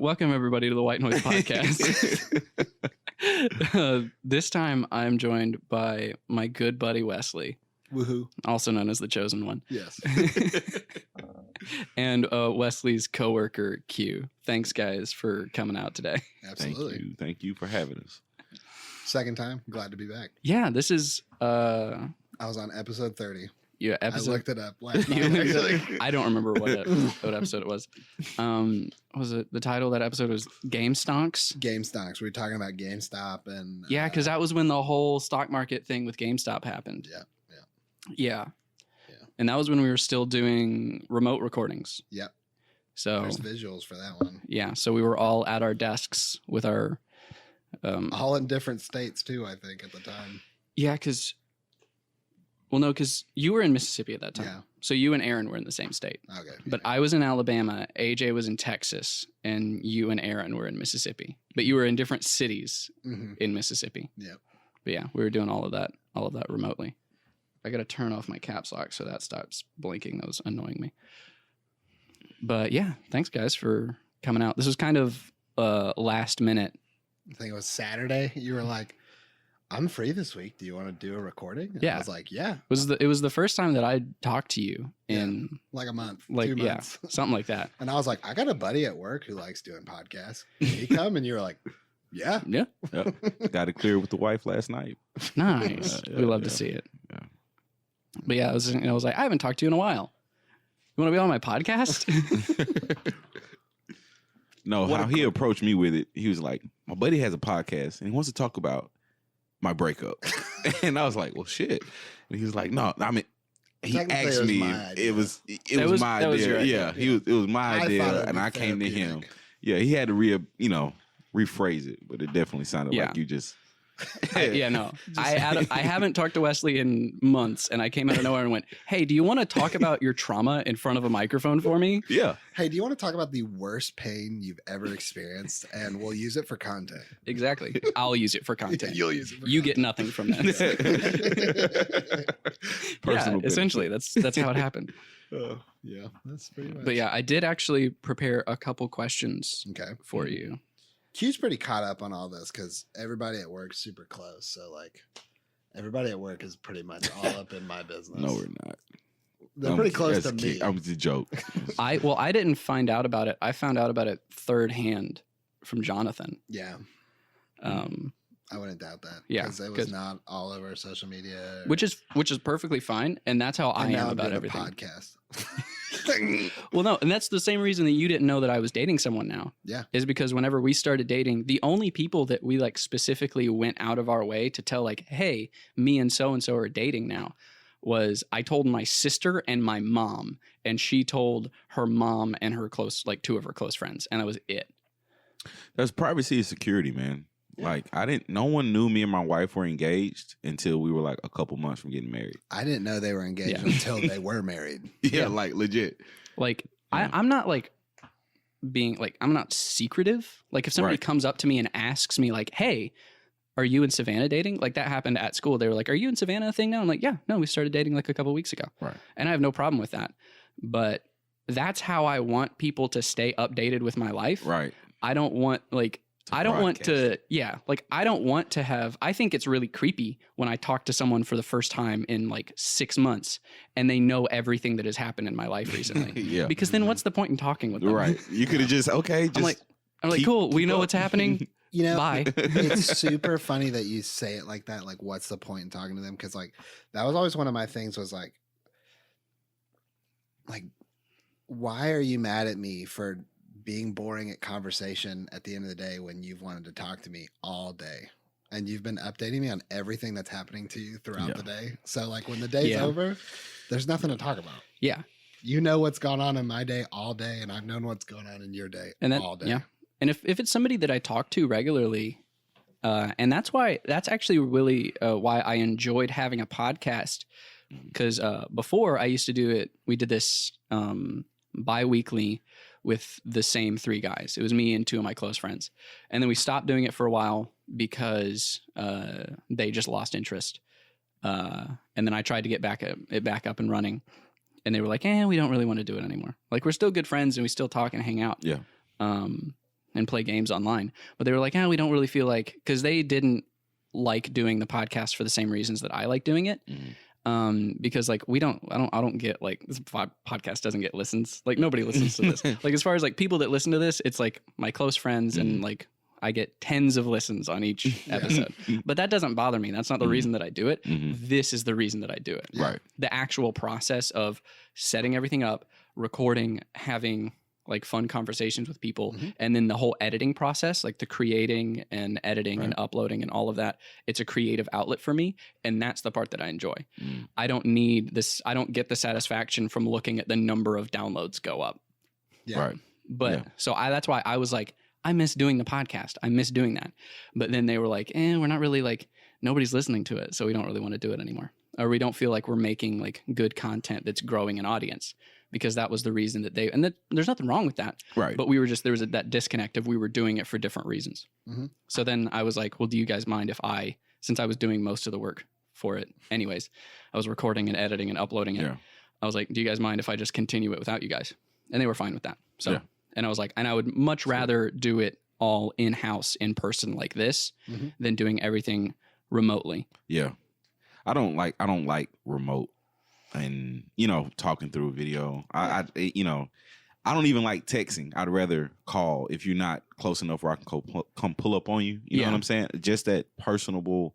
Welcome everybody to the White Noise Podcast. This time I'm joined by my good buddy Wesley. Woohoo. Also known as the Chosen One. Yes. And Wesley's coworker Q. Thanks guys for coming out today. Absolutely. Thank you for having us. Second time. Glad to be back. Yeah, this is I was on episode 30. yeah, episode. I looked it up last night, actually. I don't remember what episode it was. Was it the title of that episode was Game Stonks? Game stocks. We were talking about GameStop and Yeah, because that was when the whole stock market thing with GameStop happened. Yeah. And that was when we were still doing remote recordings. Yep. So There's visuals for that one. yeah, so we were all at our desks with our All in different states too, I think, at the time. yeah, because you were in Mississippi at that time. Yeah. So you and Aaron were in the same state. Okay. But I was in Alabama, AJ was in Texas, and you and Aaron were in Mississippi. But you were in different cities in Mississippi. Yep. But yeah, we were doing all of that remotely. I got to turn off my caps lock so that stops blinking. That was annoying me. But yeah, thanks guys for coming out. This was kind of last minute. I think it was Saturday. You were like, I'm free this week. Do you want to do a recording? And Yeah. I was like, yeah. It was the first time that I talked to you in Like a month. like 2 yeah, months. something like that. And I was like, I got a buddy at work who likes doing podcasts. Can he come? And you were like, yeah. Yeah. Yep. Got it clear with the wife last night. Nice. Yeah, We love yeah, to see it. yeah. But yeah, I was like, I haven't talked to you in a while. You want to be on my podcast? No, how he approached me with it, he was like, my buddy has a podcast and he wants to talk about my breakup. And I was like, well, shit. And he was like, no, I mean, he Technically, asked it was me, my idea. it was my that was idea. your idea. Yeah, it was my I thought it idea, would and be I came to him. therapeutic. Yeah, he had to rephrase it, but it definitely sounded Yeah. like you just. Yeah, no. I haven't talked to Wesley in months, and I came out of nowhere and went, hey, do you want to talk about your trauma in front of a microphone for me? Yeah. Hey, do you want to talk about the worst pain you've ever experienced? And we'll use it for content. Exactly. I'll use it for content. You'll use it for You get nothing from this. Personal benefit. Essentially, that's how it happened. Yeah, that's pretty much. But yeah, I did actually prepare a couple questions Okay. for you. Q's pretty caught up on all this because everybody at work's super close. So, like, everybody at work is pretty much all up in my business. No, we're not. They're pretty close to me. I was a joke. I didn't find out about it. I found out about it third hand from Jonathan. Yeah, I wouldn't doubt that. Yeah, because it was not all over social media. which is perfectly fine, and that's how I And now am I'm about doing a everything. podcast. Well, no, and that's the same reason that you didn't know that I was dating someone now. Yeah. Is because whenever we started dating, the only people that we like specifically went out of our way to tell like, hey, me and so are dating now, was I told my sister and my mom, and she told her mom and her two of her close friends, and that was it. That's privacy and security, man. Yeah. Like no one knew me and my wife were engaged until we were like a couple months from getting married. I didn't know they were engaged Yeah. until they were married. Yeah, like legit. Like Yeah. I'm not like being like, I'm not secretive. Like if somebody Right. comes up to me and asks me like, hey, are you and Savannah dating? Like that happened at school. They were like, are you and Savannah a thing now? I'm like, yeah, no, we started dating like a couple weeks ago. Right. And I have no problem with that. But that's how I want people to stay updated with my life. Right. I don't want like, To I don't want broadcast to, like, I don't want to have, I think it's really creepy when I talk to someone for the first time in like 6 months and they know everything that has happened in my life recently. Yeah. Because then what's the point in talking with them? Right. You could have just just I'm like, keep- cool, we keep know up. what's happening. You know, Bye. It's super funny that you say it like that. Like, what's the point in talking to them? Because like that was always one of my things. Was like, why are you mad at me for being boring at conversation at the end of the day when you've wanted to talk to me all day and you've been updating me on everything that's happening to you throughout Yeah. the day? So like when the day's Yeah. over, there's nothing to talk about. Yeah. You know what's gone on in my day all day, and I've known what's going on in your day And all day. yeah. And if it's somebody that I talk to regularly, and that's actually really why I enjoyed having a podcast. Because before I used to do it, we did this bi-weekly with the same 3 guys. It was me and 2 of my close friends. And then we stopped doing it for a while because they just lost interest. And then I tried to get it back up and running. And they were like, we don't really want to do it anymore. Like, we're still good friends and we still talk and hang out. Yeah. and play games online. But they were like, we don't really feel like, because they didn't like doing the podcast for the same reasons that I like doing it. Because like I don't get like this podcast doesn't get listens. Like nobody listens to this. Like as far as like people that listen to this, it's like my close friends and like I get tens of listens on each episode. But that doesn't bother me. That's not the reason that I do it. This is the reason that I do it. Right. The actual process of setting everything up, recording, having like fun conversations with people, and then the whole editing process, like the creating and editing and uploading and all of that. It's a creative outlet for me, and that's the part that I enjoy. I don't need this. I don't get the satisfaction from looking at the number of downloads go up. Yeah. Right. But so that's why I was like, I miss doing the podcast. I miss doing that. But then they were like, we're not really like, nobody's listening to it, so we don't really want to do it anymore. Or we don't feel like we're making like good content that's growing an audience. Because that was the reason that there's nothing wrong with that. Right. But there was that disconnect of we were doing it for different reasons. So then I was like, well, do you guys mind if since I was doing most of the work for it anyways, I was recording and editing and uploading it. Yeah. I was like, do you guys mind if I just continue it without you guys? And they were fine with that. So, and I was like, and I would much rather do it all in-house, in person like this than doing everything remotely. Yeah. I don't like remote. And, talking through a video, I don't even like texting. I'd rather call if you're not close enough where I can come pull up on you. You know what I'm saying? Just that personable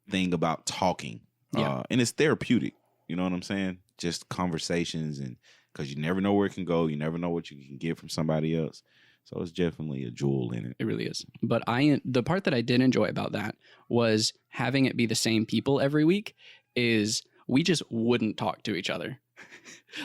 thing about talking. And it's therapeutic. You know what I'm saying? Just conversations, and because you never know where it can go. You never know what you can get from somebody else. So it's definitely a jewel in it. It really is. But the part that I did enjoy about that was having it be the same people every week is we just wouldn't talk to each other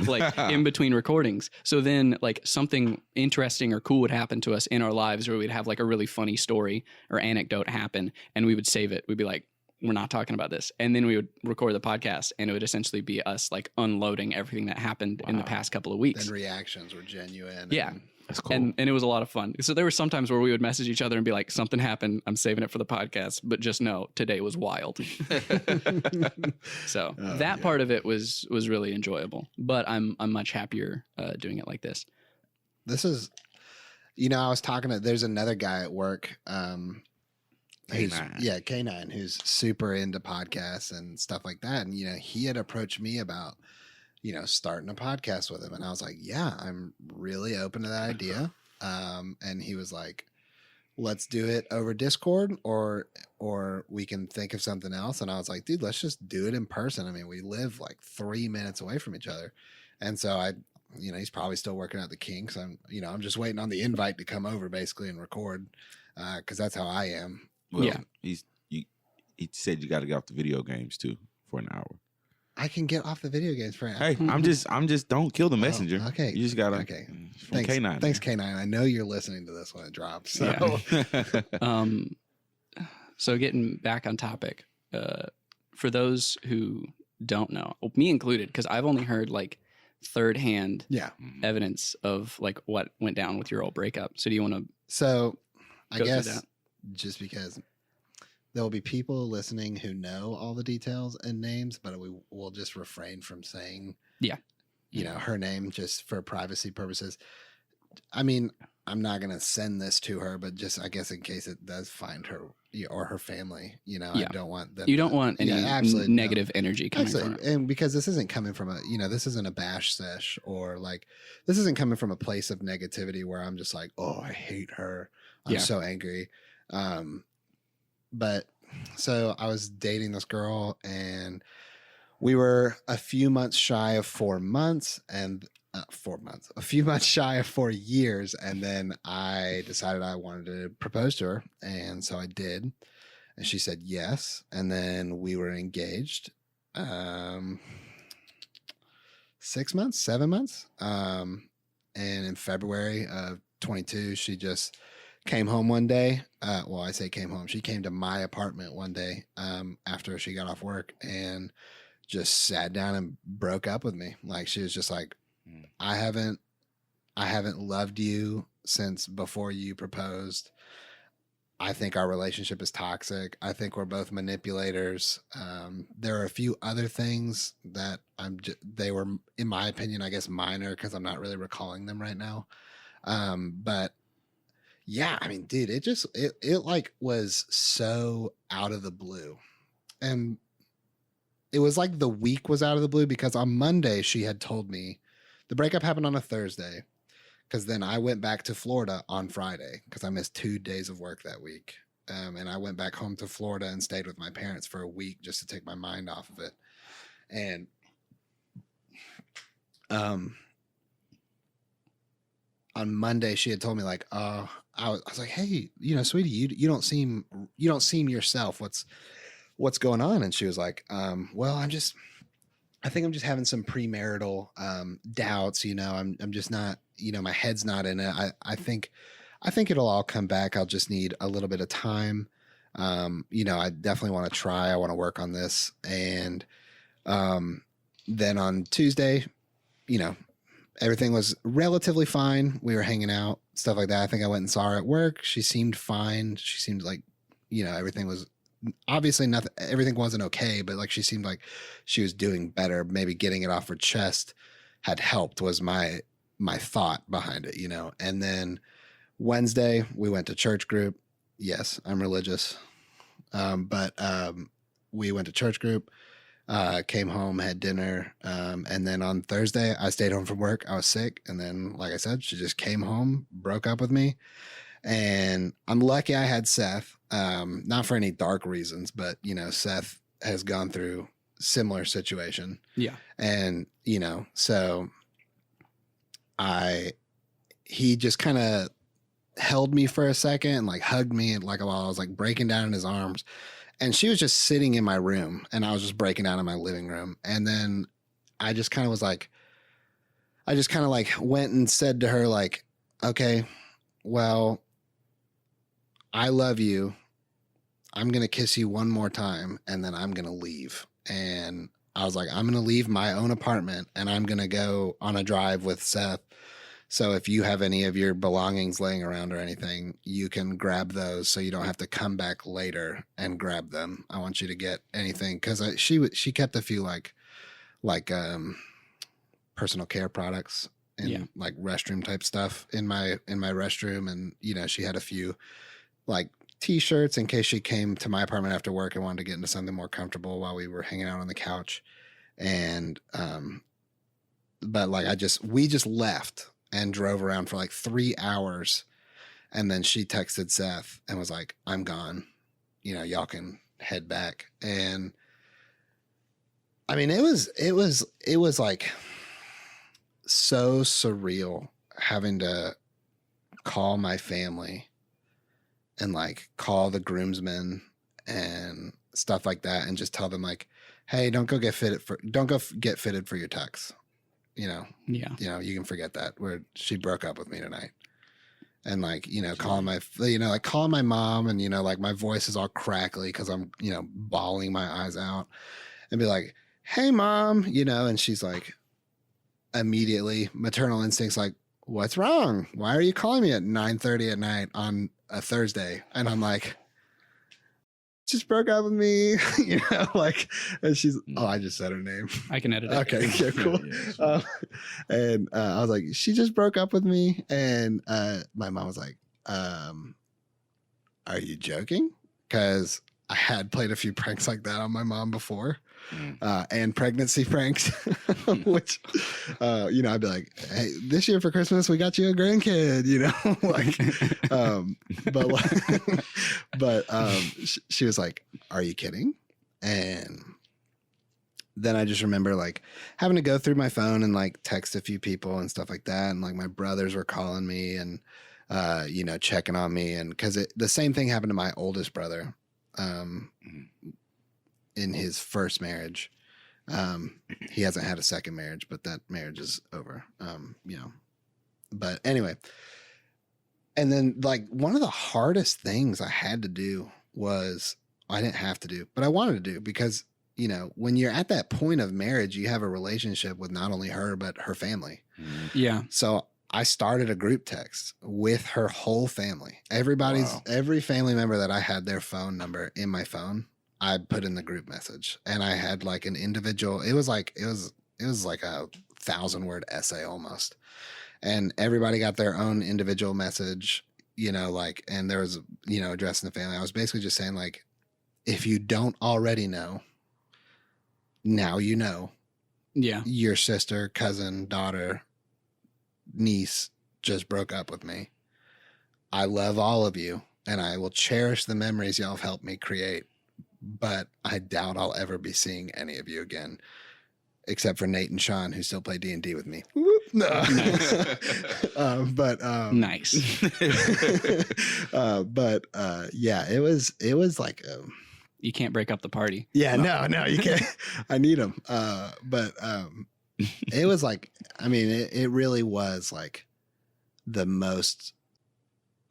like in between recordings. So then like something interesting or cool would happen to us in our lives, where we'd have like a really funny story or anecdote happen, and we would save it. We'd be like, we're not talking about this. And then we would record the podcast, and it would essentially be us like unloading everything that happened in the past couple of weeks. And reactions were genuine. Yeah. That's cool. And it was a lot of fun. So there were some times where we would message each other and be like, something happened. I'm saving it for the podcast, but just know today was wild. So that part of it was really enjoyable, but I'm much happier doing it like this. This is, I was talking there's another guy at work. K9. K9, who's super into podcasts and stuff like that. And, he had approached me about, starting a podcast with him. And I was like, yeah, I'm really open to that idea. And he was like, let's do it over Discord or we can think of something else. And I was like, dude, let's just do it in person. I mean, we live like 3 minutes away from each other. And so he's probably still working out the kinks. I'm just waiting on the invite to come over basically and record. Cause that's how I am. Well, he said you got to get off the video games too for an hour. I can get off the video games for an hour. Hey, I'm just don't kill the messenger. Oh, okay. You just gotta. Okay. Thanks, K9. Thanks, K9. I know you're listening to this when it drops. So. Yeah. So getting back on topic, for those who don't know, me included, because I've only heard like third-hand evidence of like what went down with your old breakup. So do you want to? So I guess just because there will be people listening who know all the details and names, but we will just refrain from saying, her name just for privacy purposes. I mean, I'm not going to send this to her, but just, I guess, in case it does find her or her family, I don't want them. You don't want any negative energy coming from it. And because this isn't coming from this isn't a bash sesh or like, this isn't coming from a place of negativity where I'm just like, oh, I hate her. I'm so angry. But so I was dating this girl and we were a few months shy of 4 months and a few months shy of 4 years. And then I decided I wanted to propose to her. And so I did. And she said yes. And then we were engaged 6 months, 7 months. And in February of 22, she just came home one day. I say came home. She came to my apartment one day after she got off work and just sat down and broke up with me. Like she was just like, I haven't loved you since before you proposed. I think our relationship is toxic. I think we're both manipulators. There are a few other things that they were, in my opinion, I guess minor because I'm not really recalling them right now. But Yeah, I mean, dude, it like was so out of the blue. And it was like the week was out of the blue because on Monday she had told me the breakup happened on a Thursday because then I went back to Florida on Friday because I missed 2 days of work that week. And I went back home to Florida and stayed with my parents for a week just to take my mind off of it. And on Monday she had told me like, I was like, hey, sweetie, you don't seem yourself. What's going on? And she was like, well, I think I'm just having some premarital doubts. I'm just not, my head's not in it. I think it'll all come back. I'll just need a little bit of time. I definitely want to try. I want to work on this. And then on Tuesday, everything was relatively fine. We were hanging out, stuff like that. I think I went and saw her at work. She seemed fine. She seemed like, everything was obviously nothing. Everything wasn't okay, but like she seemed like she was doing better. Maybe getting it off her chest had helped was my thought behind it, And then Wednesday we went to church group. Yes, I'm religious. But we went to church group. Came home, had dinner, and then on Thursday I stayed home from work. I was sick, and then, like I said, she just came home, broke up with me, and I'm lucky I had Seth. Not for any dark reasons, but Seth has gone through similar situation. Yeah, and so he just kind of held me for a second and like hugged me, and like while I was like breaking down in his arms. And she was just sitting in my room and I was just breaking down in my living room. And then I just kind of went and said to her like, okay, well, I love you. I'm going to kiss you one more time and then I'm going to leave. And I was like, I'm going to leave my own apartment and I'm going to go on a drive with Seth. So if you have any of your belongings laying around or anything, you can grab those so you don't have to come back later and grab them. I want you to get anything because she kept a few like personal care products and like restroom type stuff in my restroom, and she had a few like t-shirts in case she came to my apartment after work and wanted to get into something more comfortable while we were hanging out on the couch. And but like we just left and drove around for like 3 hours. And then she texted Seth and was like, I'm gone. Y'all can head back. And I mean, it was like so surreal having to call my family and like call the groomsmen and stuff like that. And just tell them like, hey, don't go get fitted for your tux. You can forget that, where she broke up with me tonight. And like, calling my mom and, like my voice is all crackly because I'm, bawling my eyes out and be like, hey mom, and she's like immediately maternal instincts, like, what's wrong? Why are you calling me at 9:30 at night on a Thursday? And I'm like, just broke up with me, and she's, I just said her name. I can edit it. Okay, yeah, cool. And I was like, she just broke up with me. And my mom was like, are you joking? Because I had played a few pranks like that on my mom before. And pregnancy pranks, which, I'd be like, hey, this year for Christmas, we got you a grandkid, she was like, are you kidding? And then I just remember like having to go through my phone and like text a few people and stuff like that. And like my brothers were calling me and, checking on me. And cause the same thing happened to my oldest brother. In his first marriage. He hasn't had a second marriage, but that marriage is over. But anyway, and then like one of the hardest things I had to do was, I didn't have to do, but I wanted to do, because when you're at that point of marriage, you have a relationship with not only her, but her family. Yeah. So I started a group text with her whole family. Every family member that I had their phone number in my phone, I put in the group message, and I had like an individual. It was like a 1,000-word essay almost, and everybody got their own individual message. you know, like, and there was, you know, addressing the family. I was basically just saying, like, if you don't already know, now you know. Yeah. Your sister, cousin, daughter, niece just broke up with me. I love all of you, and I will cherish the memories y'all have helped me create, but I doubt I'll ever be seeing any of you again, except for Nate and Sean, who still play D&D with me. No. Nice. Nice. Yeah, it was like, You can't break up the party. yeah, no, you can't. I need them. It was like, I mean, it really was like the most.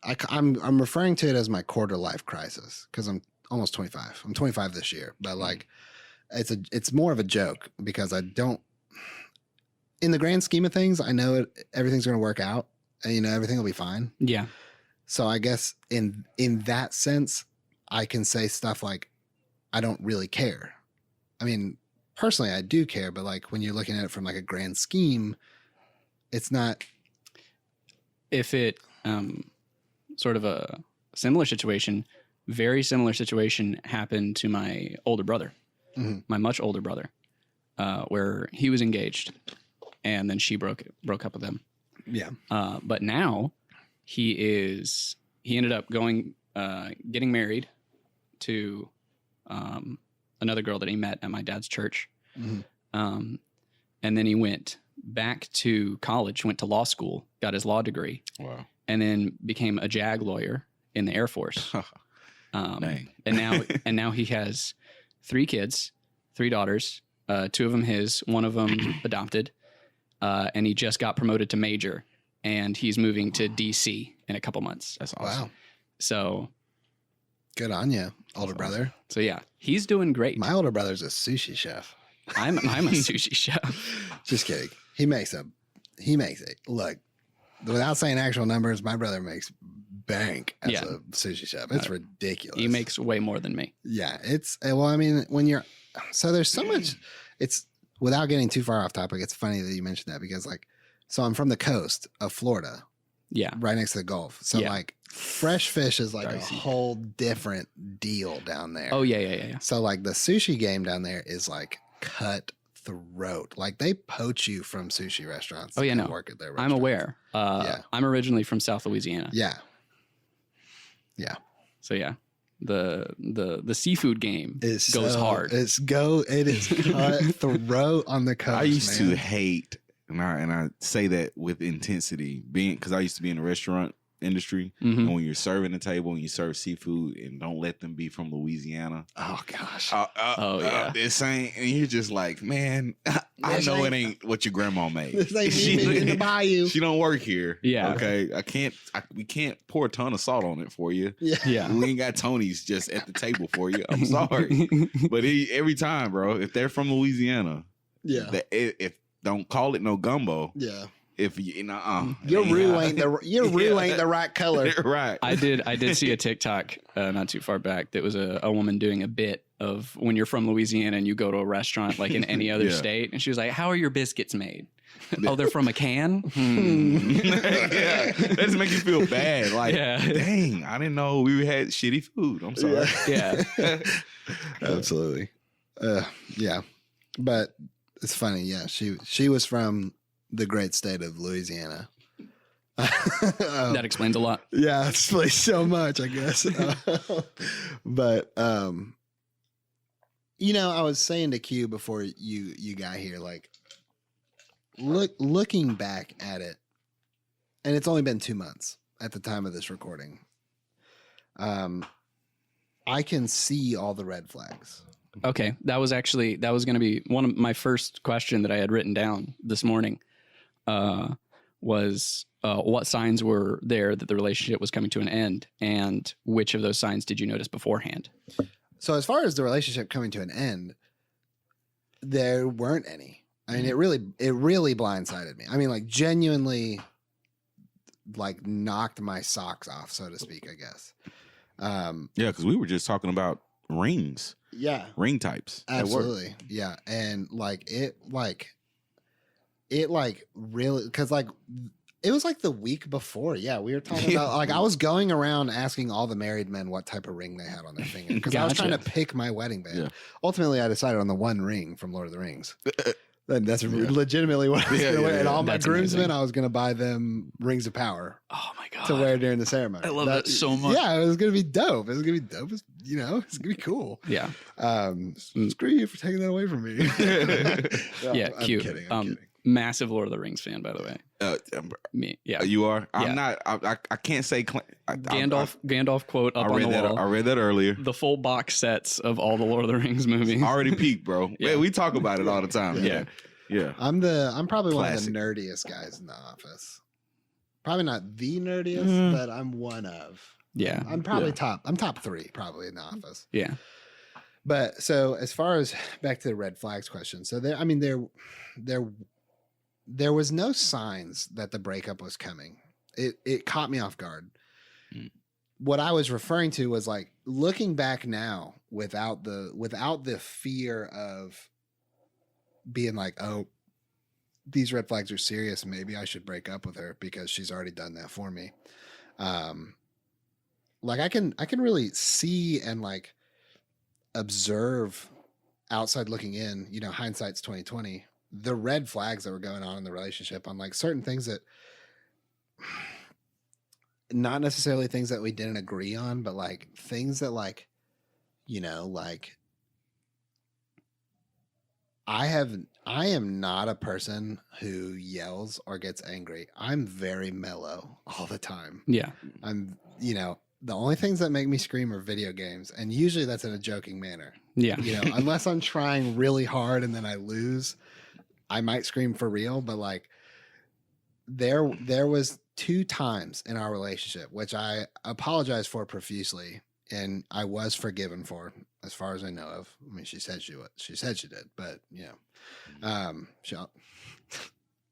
I'm referring to it as my quarter life crisis because I'm almost 25. I'm 25 this year, but like, it's more of a joke because I don't. In the grand scheme of things, I know everything's going to work out, and you know everything will be fine. Yeah. So I guess in that sense, I can say stuff like, I don't really care. I mean, personally, I do care, but like when you're looking at it from like a grand scheme, it's not. If it sort of a similar situation, very similar situation happened to my older brother, my much older brother, where he was engaged, and then she broke up with him. Yeah. But now he ended up getting married to another girl that he met at my dad's church. And then he went back to college, went to law school, got his law degree. Wow. And then became a JAG lawyer in the Air Force. Dang. and now he has 3 kids, 3 daughters, 2 of them his, 1 of them adopted. And he just got promoted to major, and he's moving to DC in a couple months. That's awesome. Wow. So Good on you, older brother. So yeah, he's doing great. My older brother's a sushi chef. I'm a sushi chef. Just kidding. He makes it. Look, without saying actual numbers, my brother makes bank as a sushi chef. It's ridiculous. He makes way more than me. Yeah, well, I mean, so there's so much, it's, without getting too far off topic, it's funny that you mentioned that because like, so I'm from the coast of Florida. Yeah. Right next to the Gulf. So like fresh fish is like a whole different deal down there. Oh yeah. So like the sushi game down there is like cutthroat. Like they poach you from sushi restaurants. Oh yeah, no. Work at their I'm aware. Yeah. I'm originally from South Louisiana. Yeah. So yeah, the seafood game goes hard. It is cutthroat on the coast. I used to hate, and I say that with intensity, because I used to be in the restaurant industry, and when you're serving a table and you serve seafood, and don't let them be from Louisiana. Oh gosh. This ain't, and you're just like, man, I know it ain't what your grandma made. This ain't me in the bayou. She don't work here. Yeah. Okay. We can't pour a ton of salt on it for you. Yeah. We ain't got Tony's just at the table for you. I'm sorry, but every time, bro, if they're from Louisiana, if don't call it no gumbo. Yeah. If you your roux ain't the right color. Right. I did see a TikTok not too far back that was a woman doing a bit of when you're from Louisiana and you go to a restaurant like in any other state, and she was like, "How are your biscuits made?" Oh, they're from a can. Yeah, that just makes you feel bad. Like, dang, I didn't know we had shitty food. I'm sorry. Yeah. Absolutely. Yeah, but it's funny. Yeah, she was from the great state of Louisiana. That explains a lot. Yeah, it explains so much, I guess. But I was saying to Q before you got here, like looking back at it, and it's only been 2 months at the time of this recording. I can see all the red flags. Okay, that was going to be one of my first question that I had written down this morning. Was what signs were there that the relationship was coming to an end, and which of those signs did you notice beforehand? So as far as the relationship coming to an end, there weren't any. I mean, it really blindsided me. I mean, like genuinely, like knocked my socks off, so to speak, I guess. Yeah, because we were just talking about rings. Yeah, ring types. Absolutely. Yeah, and like it really, because like It was like the week before. Yeah, we were talking about like I was going around asking all the married men what type of ring they had on their finger because I was trying to pick my wedding band. Yeah. Ultimately, I decided on the one ring from Lord of the Rings. And that's legitimately what I was going to wear. And all my groomsmen, I was going to buy them rings of power. Oh my God. To wear during the ceremony. I love that so much. Yeah, it was going to be dope. It was going to be dope. It's going to be cool. Yeah. Screw you for taking that away from me. No, yeah, I'm cute. kidding. I'm kidding. Massive Lord of the Rings fan, by the way. Me, yeah. You are? I'm Yeah. not. I can't say. Gandalf quote up on the wall. I read that earlier. The full box sets of all the Lord of the Rings movies. Already peaked, bro. Yeah. Man, we talk about it all the time. Yeah. Yeah. I'm probably Classic. one of the nerdiest guys in the office. Probably not the nerdiest, but I'm one of. Yeah. I'm probably I'm top 3 probably in the office. Yeah. But so as far as back to the red flags question, so there was no signs that the breakup was coming. It caught me off guard. What I was referring to was like looking back now without the fear of being like, oh, these red flags are serious. Maybe I should break up with her because she's already done that for me. Like I can really see and like observe outside looking in, hindsight's 2020, the red flags that were going on in the relationship on like certain things that not necessarily things that we didn't agree on, but like things that like, like I am not a person who yells or gets angry. I'm very mellow all the time. Yeah. I'm, the only things that make me scream are video games. And usually that's in a joking manner. Yeah. Unless I'm trying really hard and then I lose, I might scream for real. But like there was 2 times in our relationship, which I apologize for profusely. And I was forgiven for, as far as I know of. I mean, she said she did, but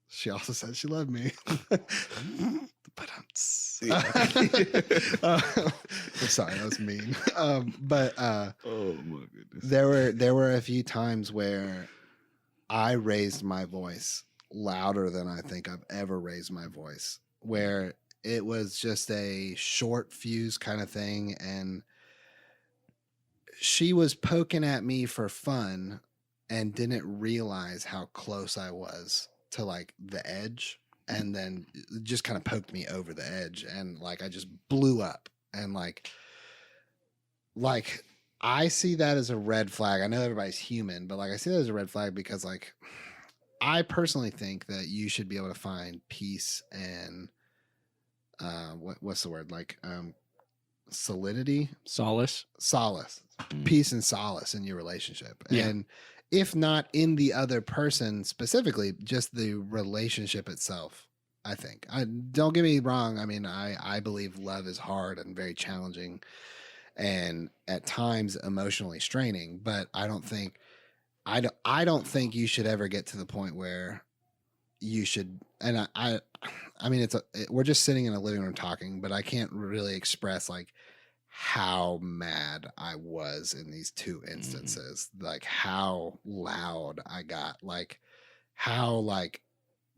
she also said she loved me. But I'm sorry, that was mean. But Oh my goodness. there were a few times where I raised my voice louder than I think I've ever raised my voice, where it was just a short fuse kind of thing. And she was poking at me for fun and didn't realize how close I was to like the edge. And then just kind of poked me over the edge. And like, I just blew up and like I see that as a red flag. I know everybody's human, but like, I see that as a red flag because like, I personally think that you should be able to find peace and what's the word? Like solidity, Solace, peace and solace in your relationship. Yeah. And if not in the other person specifically, just the relationship itself, I think. Don't get me wrong. I mean, I believe love is hard and very challenging and at times emotionally straining, but I don't think you should ever get to the point where you should, and I mean, we're just sitting in a living room talking, but I can't really express like how mad I was in these 2 instances, like how loud I got, like how like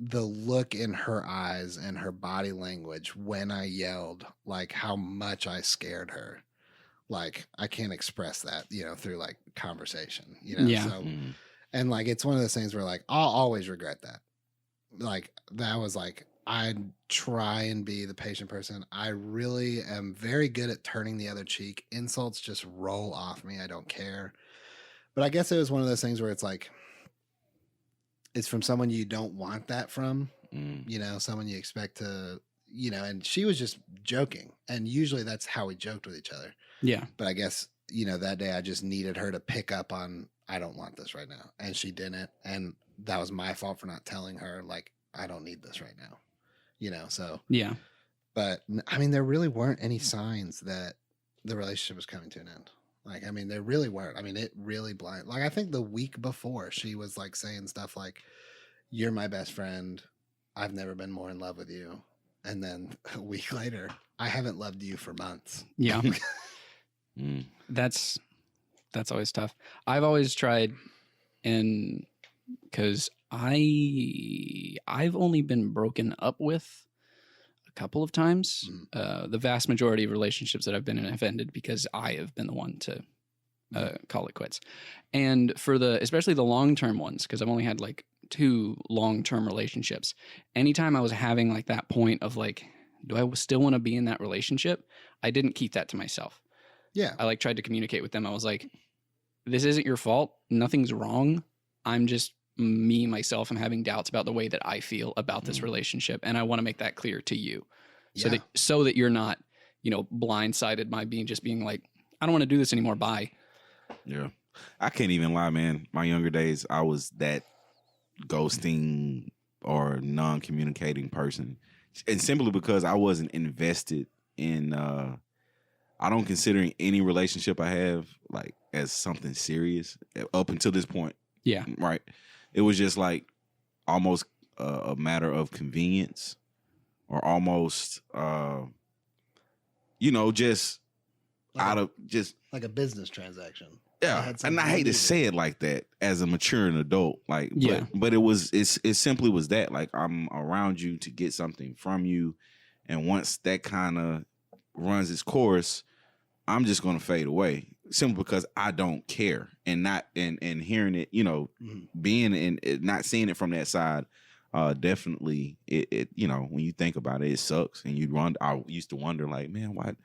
the look in her eyes and her body language when I yelled, like how much I scared her. Like I can't express that, through like conversation, Yeah. So, and like, it's one of those things where like, I'll always regret that. Like that was like, I try and be the patient person. I really am very good at turning the other cheek. Insults just roll off me. I don't care. But I guess it was one of those things where it's like, it's from someone you don't want that from, someone you expect to, and she was just joking. And usually that's how we joked with each other. Yeah. But I guess, that day I just needed her to pick up on, I don't want this right now. And she didn't. And that was my fault for not telling her, like, I don't need this right now. So. Yeah. But I mean, there really weren't any signs that the relationship was coming to an end. Like, I mean, there really weren't. I mean, it really blind. Like, I think the week before she was like saying stuff like, you're my best friend. I've never been more in love with you. And then a week later, I haven't loved you for months. Yeah. That's always tough. I've always tried, and because I've only been broken up with couple of times. Mm. The vast majority of relationships that I've been in have ended because I have been the one to call it quits. And for especially the long-term ones, because I've only had like 2 long-term relationships. Anytime I was having like that point of like, do I still want to be in that relationship? I didn't keep that to myself. Yeah. I like tried to communicate with them. I was like, this isn't your fault. Nothing's wrong. I'm just me, myself. I'm having doubts about the way that I feel about this relationship. And I want to make that clear to you so that you're not, blindsided by being like, I don't want to do this anymore. Bye. Yeah. I can't even lie, man. My younger days, I was that ghosting or non-communicating person. And simply because I wasn't invested in, I don't consider any relationship I have like as something serious up until this point. Yeah. Right. It was just like almost a matter of convenience or almost, just like out of just like a business transaction. Yeah, and I hate to say it like that as a mature adult, like, yeah. but it simply was that, like, I'm around you to get something from you, and once that kind of runs its course, I'm just gonna fade away, simply because I don't care, and not and hearing it, being in it, not seeing it from that side, definitely it when you think about it, it sucks, and I used to wonder, like, man, why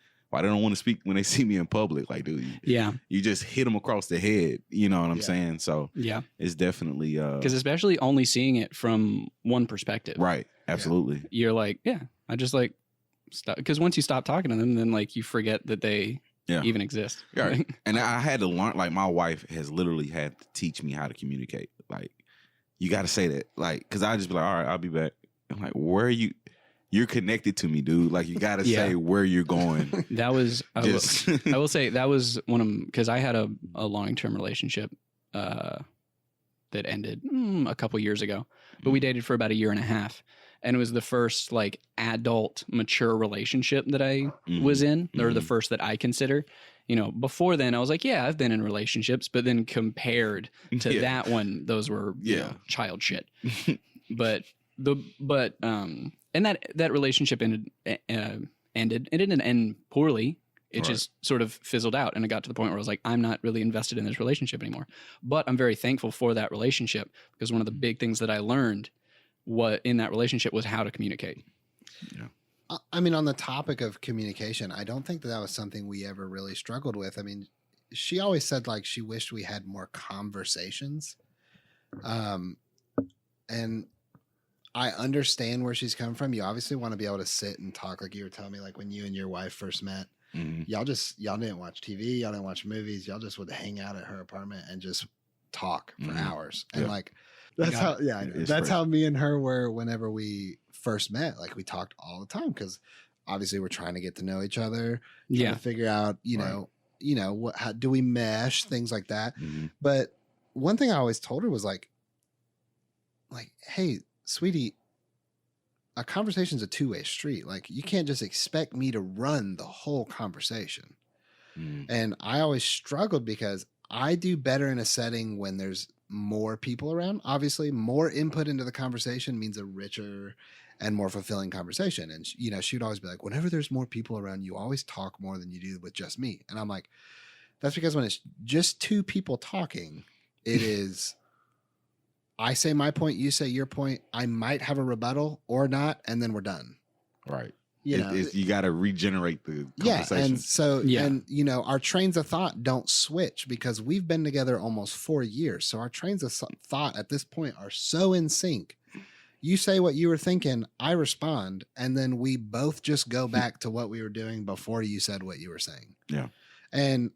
they don't want to speak when they see me in public? Like, dude, you just hit them across the head. You know what I'm saying? So yeah, it's definitely because especially only seeing it from one perspective, right? Absolutely. Yeah. You're like, yeah, I just like stop, because once you stop talking to them, then like you forget that they even exist. Yeah, and I had to learn. Like, my wife has literally had to teach me how to communicate. Like, you got to say that, like, because I just be like, all right, I'll be back. I'm like, where are you? You're connected to me, dude. Like, you got to say where you're going. That was, I will say that was one of them, because I had a long-term relationship that ended a couple years ago, but we dated for about 1.5 years. And it was the first like adult mature relationship that I was in, or the first that I consider. Before then I was like, yeah, I've been in relationships, but then compared to that one, those were child shit. But and that relationship ended. It didn't end poorly. It just sort of fizzled out, and it got to the point where I was like, I'm not really invested in this relationship anymore. But I'm very thankful for that relationship, because one of the big things that I learned in that relationship was how to communicate. Yeah. I mean, on the topic of communication, I don't think that was something we ever really struggled with. I mean, she always said like she wished we had more conversations. And I understand where she's coming from. You obviously want to be able to sit and talk, like you were telling me, like when you and your wife first met, y'all didn't watch TV, y'all didn't watch movies, y'all just would hang out at her apartment and just talk for hours. And like, that's how me and her were whenever we first met. Like, we talked all the time, because obviously we're trying to get to know each other, trying to figure out, how do we mesh, things like that. But one thing I always told her was like, hey, sweetie, a conversation's a two-way street. Like, you can't just expect me to run the whole conversation. And I always struggled, because I do better in a setting when there's more people around. Obviously, more input into the conversation means a richer and more fulfilling conversation. And she would always be like, whenever there's more people around, you always talk more than you do with just me. And I'm like, that's because when it's just two people talking, it is, I say my point, you say your point, I might have a rebuttal or not, and then we're done. Right. You got to regenerate the conversation. Yeah, and so, and our trains of thought don't switch, because we've been together almost 4 years. So our trains of thought at this point are so in sync. You say what you were thinking, I respond, and then we both just go back to what we were doing before you said what you were saying. Yeah. And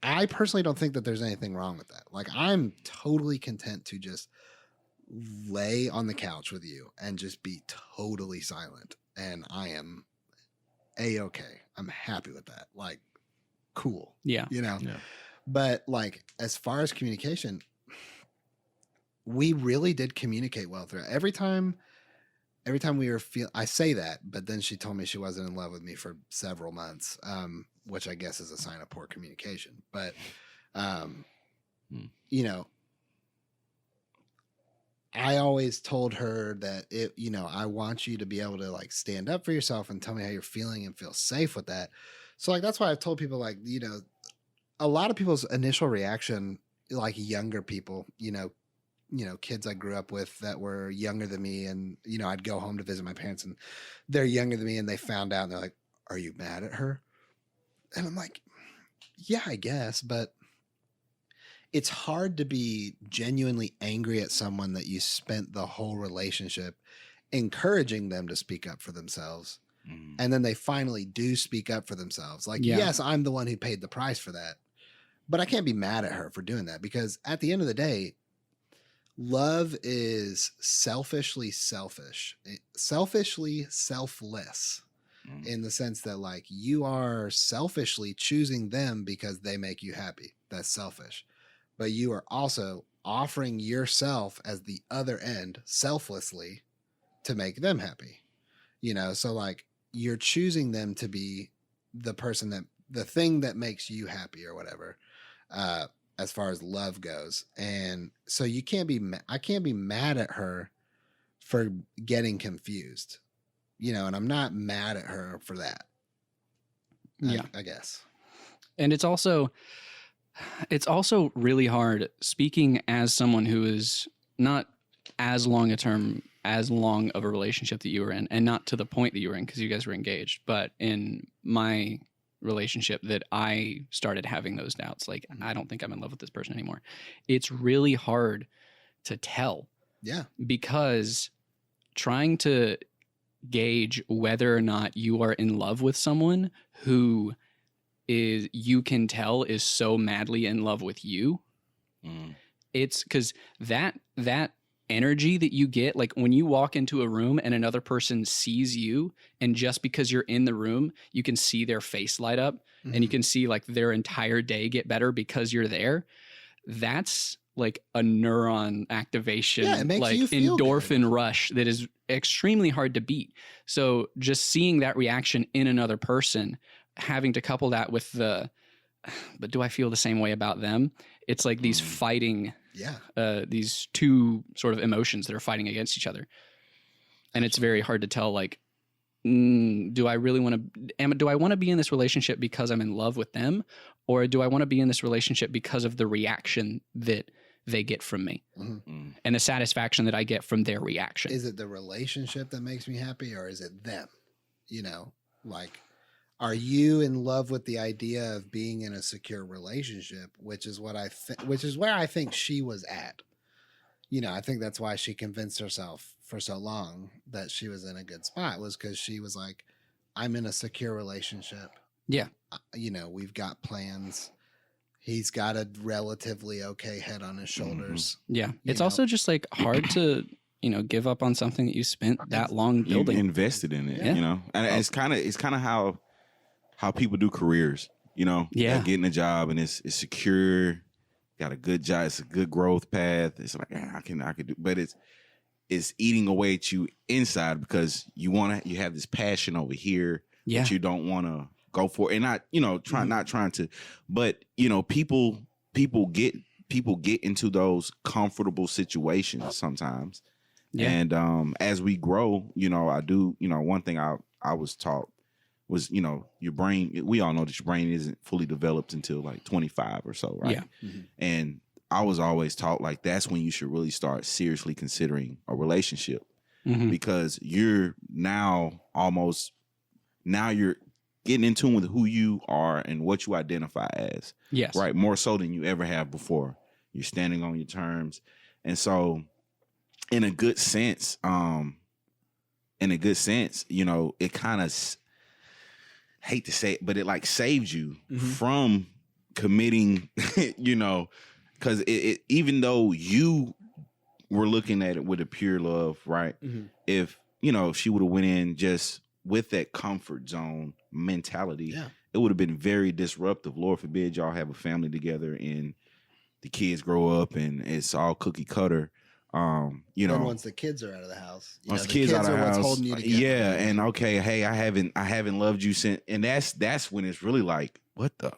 I personally don't think that there's anything wrong with that. Like, I'm totally content to just lay on the couch with you and just be totally silent. And I am A-okay. I'm happy with that. Like, cool. Yeah. Yeah. But like, as far as communication, we really did communicate well through it. Every time we were I say that, but then she told me she wasn't in love with me for several months, which I guess is a sign of poor communication. But, I always told her that I want you to be able to like stand up for yourself and tell me how you're feeling and feel safe with that. So like, that's why I've told people like, a lot of people's initial reaction, like younger people, kids I grew up with that were younger than me. And, I'd go home to visit my parents and they're younger than me and they found out and they're like, are you mad at her? And I'm like, yeah, I guess, but it's hard to be genuinely angry at someone that you spent the whole relationship encouraging them to speak up for themselves. And then they finally do speak up for themselves. Like, yes, I'm the one who paid the price for that, but I can't be mad at her for doing that because at the end of the day, love is selfishly selfish, selfishly selfless in the sense that like you are selfishly choosing them because they make you happy. That's selfish. But you are also offering yourself as the other end selflessly to make them happy. So like you're choosing them to be the person the thing that makes you happy or whatever, as far as love goes. And so I can't be mad at her for getting confused, and I'm not mad at her for that. I guess. And it's also really hard speaking as someone who is not as long of a relationship that you were in, and not to the point that you were in because you guys were engaged, but in my relationship that I started having those doubts. Like, I don't think I'm in love with this person anymore. It's really hard to tell. Yeah. Because trying to gauge whether or not you are in love with someone who you can tell is so madly in love with you. It's because that energy that you get, like when you walk into a room and another person sees you, and just because you're in the room, you can see their face light up and you can see like their entire day get better because you're there. That's like a neuron activation, it makes like you feel endorphin good. rush that is extremely hard to beat. So just seeing that reaction in another person, having to couple that with but do I feel the same way about them? It's like these fighting, these two sort of emotions that are fighting against each other. And it's very hard to tell, like, do I really want to, do I want to be in this relationship because I'm in love with them? Or do I want to be in this relationship because of the reaction that they get from me and the satisfaction that I get from their reaction? Is it the relationship that makes me happy, or is it them? Like, are you in love with the idea of being in a secure relationship, which is where I think she was at. I think that's why she convinced herself for so long that she was in a good spot, was because she was like, I'm in a secure relationship. Yeah. We've got plans. He's got a relatively okay head on his shoulders. Yeah. It's also just like hard to, give up on something that you spent that long building. You invested in it, and it's kind of how people do careers, getting a job and it's secure, got a good job, it's a good growth path. It's like, I can do, but it's eating away at you inside because you have this passion over here that you don't want to go for, and not trying to, but people get into those comfortable situations sometimes. Yeah. And as we grow, I do, one thing I was taught was, your brain, we all know that your brain isn't fully developed until like 25 or so, right? Yeah. And I was always taught like that's when you should really start seriously considering a relationship because you're now you're getting in tune with who you are and what you identify as. Yes. Right. More so than you ever have before. You're standing on your terms. And so in a good sense, it kind of, hate to say it, but it like saved you from committing, because it even though you were looking at it with a pure love, right? If she would have went in just with that comfort zone mentality, it would have been very disruptive. Lord forbid y'all have a family together and the kids grow up and it's all cookie cutter. And once the kids are out of the house, once the kids out of the house, what's holding you together. And okay, hey, I haven't loved you since, and that's when it's really like, what the,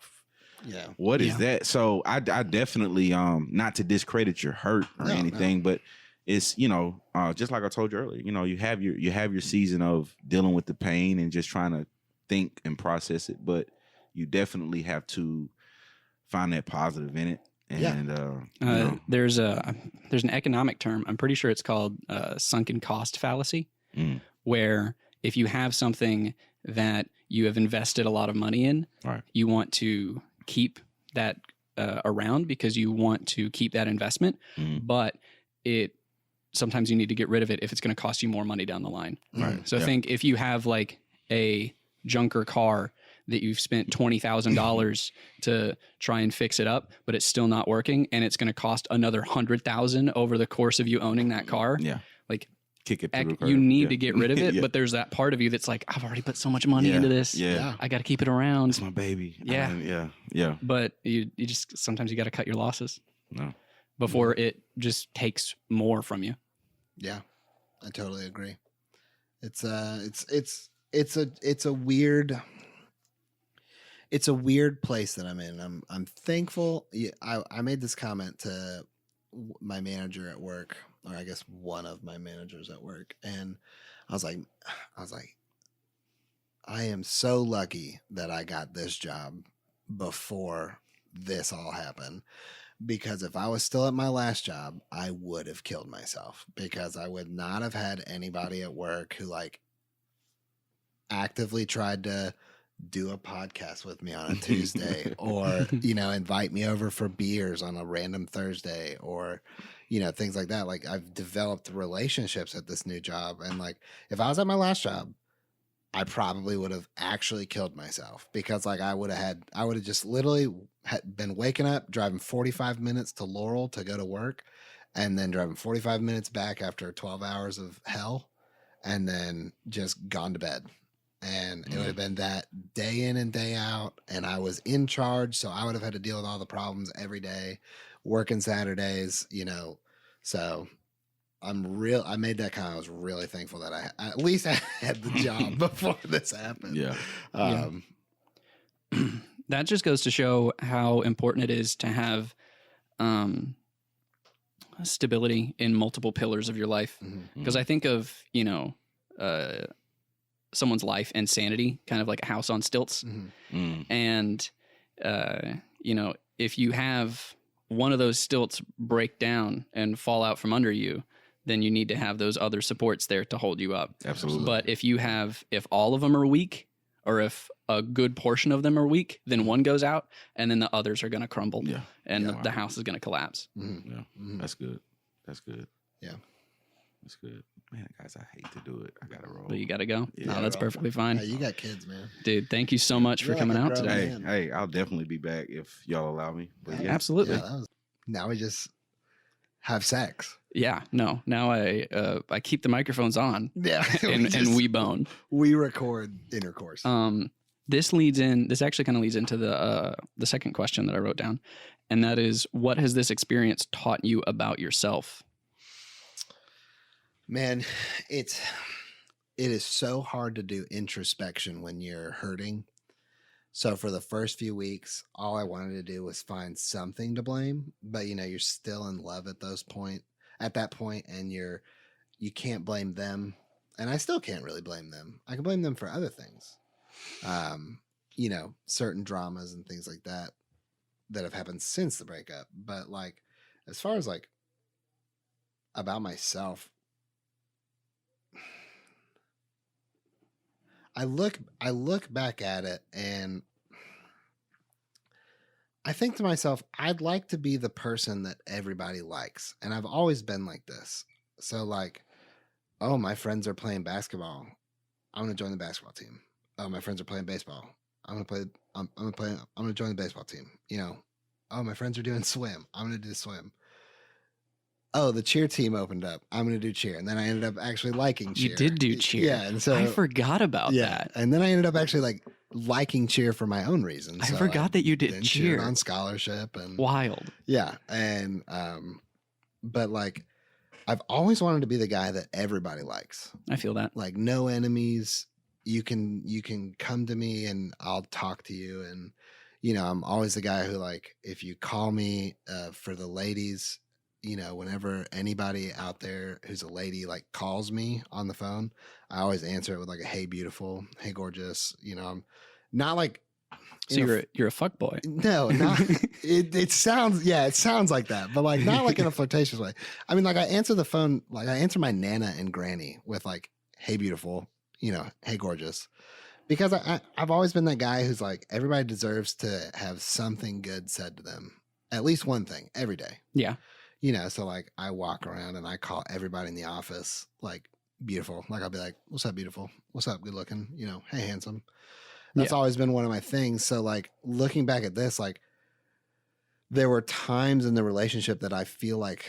what is that? So I definitely, not to discredit your hurt or anything, but it's, just like I told you earlier, you have your season of dealing with the pain and just trying to think and process it, but you definitely have to find that positive in it. And there's an economic term. I'm pretty sure it's called sunken cost fallacy, where if you have something that you have invested a lot of money in, right, you want to keep that around because you want to keep that investment, but sometimes you need to get rid of it if it's going to cost you more money down the line. Right. So I think if you have like a junker car that you've spent $20,000 to try and fix it up, but it's still not working, and it's going to cost another $100,000 over the course of you owning that car. Yeah. Like, kick it to the curb. You need to get rid of it, but there's that part of you that's like, I've already put so much money into this. Yeah. I got to keep it around. It's my baby. Yeah. Yeah. But you just, sometimes you got to cut your losses No. before it just takes more from you. Yeah, I totally agree. It's a weird place that I'm in. I'm thankful. I made this comment to my manager at work, or I guess one of my managers at work, and I was like, I am so lucky that I got this job before this all happened. Because if I was still at my last job, I would have killed myself, because I would not have had anybody at work who like actively tried to do a podcast with me on a Tuesday or, invite me over for beers on a random Thursday or, things like that. Like, I've developed relationships at this new job. And like, if I was at my last job, I probably would have actually killed myself, because like I would have just literally been waking up, driving 45 minutes to Laurel to go to work, and then driving 45 minutes back after 12 hours of hell, and then just gone to bed. And it would have been that day in and day out. And I was in charge. So I would have had to deal with all the problems every day, working Saturdays, so I made that comment. I was really thankful that I at least had the job before this happened. Yeah. That just goes to show how important it is to have stability in multiple pillars of your life. Because I think of, someone's life and sanity kind of like a house on stilts. And, if you have one of those stilts break down and fall out from under you, then you need to have those other supports there to hold you up. Absolutely. But if all of them are weak, or if a good portion of them are weak, then one goes out and then the others are going to crumble. Yeah. And the house is going to collapse. Yeah. That's good. Yeah. That's good. Man, guys, I hate to do it. I got to roll. But you got to go. Yeah, No, that's perfectly fine. Hey, you got kids, man. Dude, thank you so much for You're coming like a out grown today. man. Hey, I'll definitely be back if y'all allow me. But yeah. Absolutely. Yeah, now we just have sex. Yeah. No, now I keep the microphones on Yeah. and we bone. We record intercourse. This actually kind of leads into the second question that I wrote down. And that is, what has this experience taught you about yourself? Man, it is so hard to do introspection when you're hurting. So for the first few weeks, all I wanted to do was find something to blame. But you're still in love at that point, and you can't blame them. And I still can't really blame them. I can blame them for other things. Certain dramas and things like that have happened since the breakup. But like, as far as like about myself, I look back at it and I think to myself, I'd like to be the person that everybody likes. And I've always been like this. So like, oh, my friends are playing basketball. I'm going to join the basketball team. Oh, my friends are playing baseball. I'm going to join the baseball team. Oh, my friends are doing swim. I'm going to do swim. Oh, the cheer team opened up. I'm going to do cheer. And then I ended up actually liking cheer. You did do cheer. Yeah. And so I forgot about that. And then I ended up actually like liking cheer for my own reasons. I forgot that you did cheer on scholarship and wild. Yeah. And, but like, I've always wanted to be the guy that everybody likes. I feel that. Like, no enemies. You can come to me and I'll talk to you. And, I'm always the guy who, like, if you call me for the ladies, you know, whenever anybody out there who's a lady like calls me on the phone, I always answer it with like a "Hey, beautiful," "Hey, gorgeous." You know, I'm not like. So you're a fuck boy. No, not it sounds it sounds like that, but like not like in a flirtatious way. I mean, like I answer the phone, like I answer my nana and granny with like, "Hey, beautiful," you know, "Hey, gorgeous," because I've always been that guy who's like, everybody deserves to have something good said to them, at least one thing every day. Yeah. You know, so like I walk around and I call everybody in the office like beautiful. Like I'll be like, "What's up, beautiful? What's up, good looking? You know, hey, handsome." That's always been one of my things. So like looking back at this, like there were times in the relationship that I feel like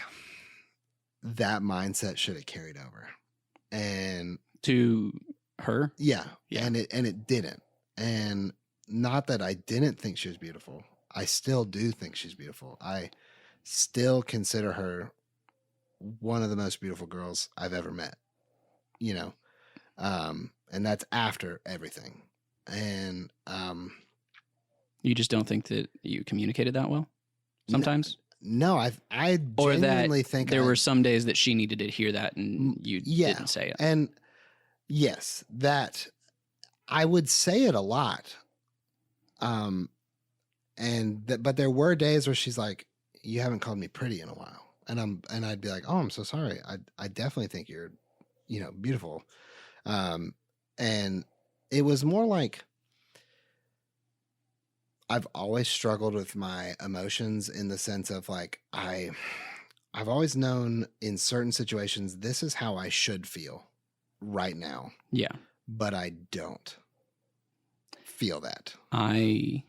that mindset should have carried over. And to her? Yeah. And it didn't. And not that I didn't think she was beautiful. I still do think she's beautiful. I still consider her one of the most beautiful girls I've ever met. You know? And that's after everything. And you just don't think that you communicated that well sometimes? No, I genuinely think there were some days that she needed to hear that and you didn't say it. And yes, that I would say it a lot. But there were days where she's like, "You haven't called me pretty in a while." And I'd be like, "Oh, I'm so sorry. I definitely think you're, you know, beautiful." And it was more like I've always struggled with my emotions in the sense of like I've always known in certain situations this is how I should feel right now. Yeah. But I don't feel that. I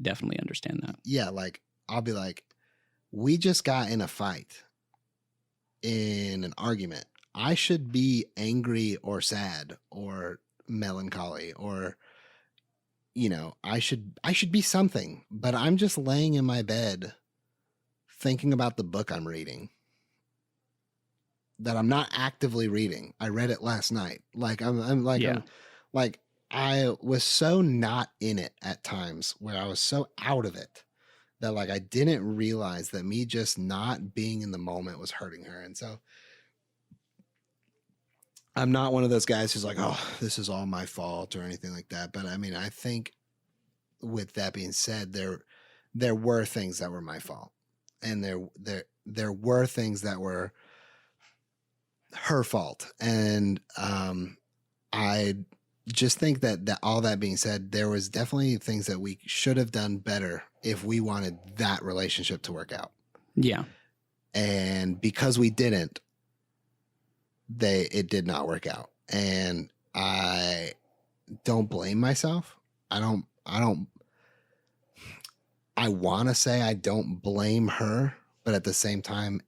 definitely understand that. Yeah, like I'll be like, we just got in a fight, in an argument. I should be angry or sad or melancholy or, you know, I should be something, but I'm just laying in my bed thinking about the book I'm reading that I'm not actively reading. I read it last night. Like I was so not in it at times where I was so out of it that like I didn't realize that me just not being in the moment was hurting her. And so I'm not one of those guys who's like, "Oh, this is all my fault," or anything like that. But I mean, I think with that being said, there were things that were my fault, and there were things that were her fault. And I just think that all that being said, there was definitely things that we should have done better if we wanted that relationship to work out. Yeah. And because we didn't, it did not work out. And I don't blame myself. I want to say I don't blame her, but at the same time,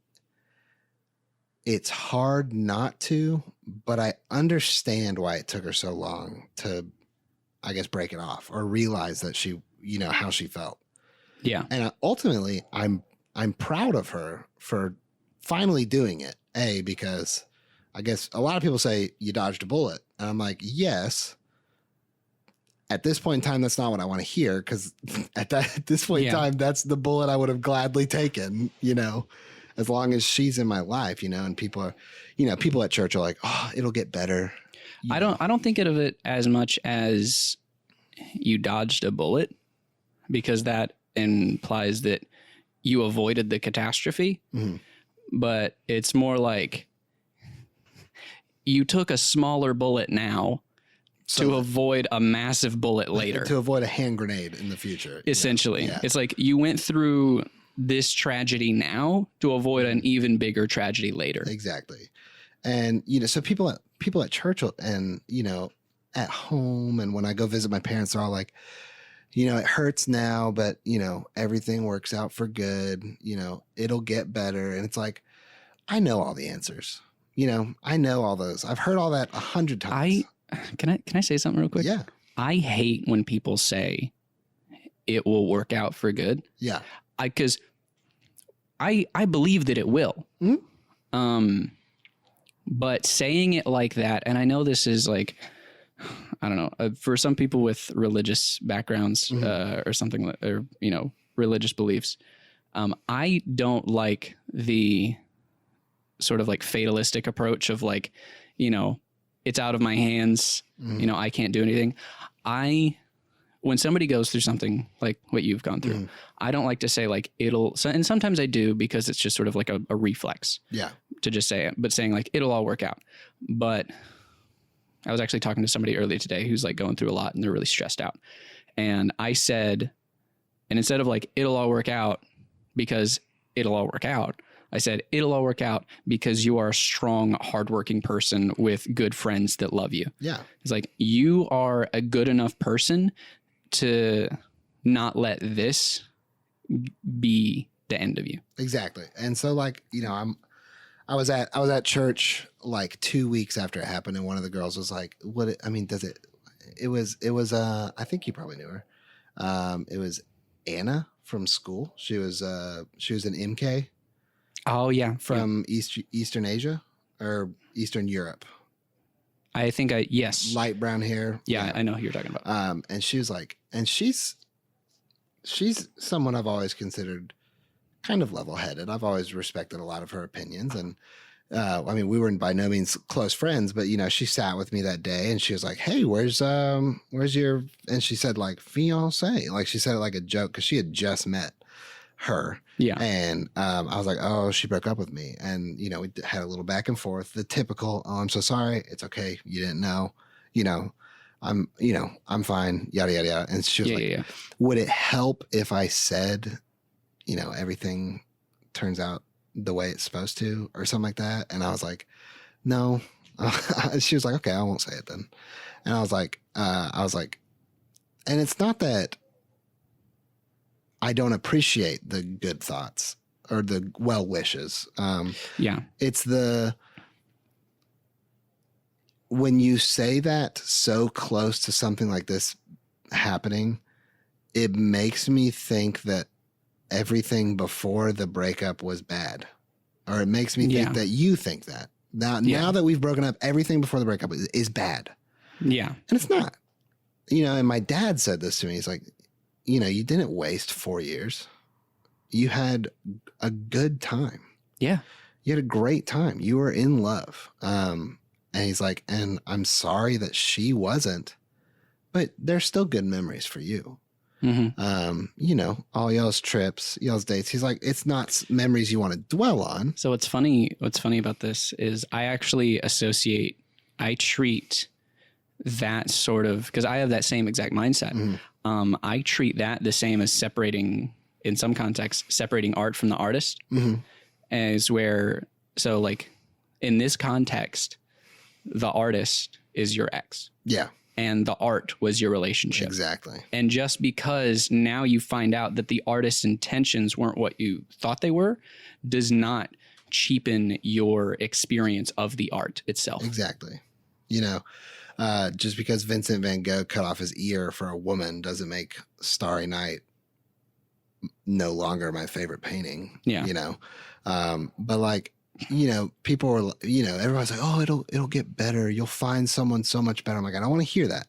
it's hard not to, but I understand why it took her so long to, I guess, break it off or realize that she, you know, how she felt. Yeah. And ultimately I'm proud of her for finally doing it. Because I guess a lot of people say you dodged a bullet. And I'm like, yes. At this point in time, that's not what I want to hear. Because at this point in time, that's the bullet I would have gladly taken, you know, as long as she's in my life, you know, and people at church are like, "Oh, it'll get better." I don't think of it as much as you dodged a bullet, because that implies that you avoided the catastrophe. Mm-hmm. But it's more like you took a smaller bullet now to avoid a massive bullet later. To avoid a hand grenade in the future. Essentially. Yeah. It's like you went through this tragedy now to avoid an even bigger tragedy later. Exactly. And, you know, so people at church and, you know, at home and when I go visit my parents, they're all like, you know, it hurts now, but, you know, everything works out for good. You know, it'll get better. And it's like, I know all the answers. You know, I know all those. I've heard all that 100 times. Can I say something real quick? Yeah. I hate when people say it will work out for good. Yeah. Because I believe that it will. Mm-hmm. But saying it like that, and I know this is like, I don't know, for some people with religious backgrounds, mm-hmm. Or something, or, you know, religious beliefs, I don't like the sort of like fatalistic approach of like, it's out of my hands. I can't do anything. When somebody goes through something like what you've gone through, I don't like to say like and sometimes I do because it's just sort of like a reflex to just say it, but saying like, it'll all work out. But I was actually talking to somebody earlier today who's like going through a lot and they're really stressed out. And I said, and instead of like, it'll all work out because it'll all work out, I said, it'll all work out because you are a strong, hardworking person with good friends that love you. Yeah. It's like, you are a good enough person to not let this be the end of you. Exactly. And so like, I was at church like 2 weeks after it happened. And one of the girls was like, it was, I think you probably knew her. It was Anna from school. She was an MK. Oh yeah. From Eastern Asia or Eastern Europe. I think yes. Light brown hair. Yeah, I know who you're talking about. And she was like, and she's someone I've always considered kind of level-headed. I've always respected a lot of her opinions. And we were by no means close friends, but she sat with me that day and she was like, hey, where's your, and she said like fiancé, like she said it like a joke because she had just met her. Yeah. And I was like, oh, she broke up with me. And, we had a little back and forth, the typical, oh, I'm so sorry. It's okay. You didn't know, I'm fine, yada, yada, yada. And she was would it help if I said, everything turns out the way it's supposed to or something like that? And I was like, no. She was like, okay, I won't say it then. And I was like, and it's not that I don't appreciate the good thoughts or the well wishes. It's when you say that so close to something like this happening, it makes me think that everything before the breakup was bad, or it makes me think that you think that now that we've broken up, everything before the breakup is bad. Yeah. And it's not, and my dad said this to me. He's like, you didn't waste 4 years. You had a good time. Yeah. You had a great time. You were in love. And he's like, and I'm sorry that she wasn't, but there's still good memories for you. Mm-hmm. All y'all's trips, y'all's dates. He's like, it's not memories you want to dwell on. So what's funny about this is I treat that sort of, because I have that same exact mindset. Mm-hmm. I treat that the same as in some contexts, separating art from the artist. Mm-hmm. As where, so like in this context, the artist is your ex. Yeah. And the art was your relationship. Exactly. And just because now you find out that the artist's intentions weren't what you thought they were, does not cheapen your experience of the art itself. Exactly. Just because Vincent van Gogh cut off his ear for a woman doesn't make Starry Night no longer my favorite painting. Yeah. But like, people were, everyone's like, oh, it'll get better. You'll find someone so much better. I'm like, I don't want to hear that.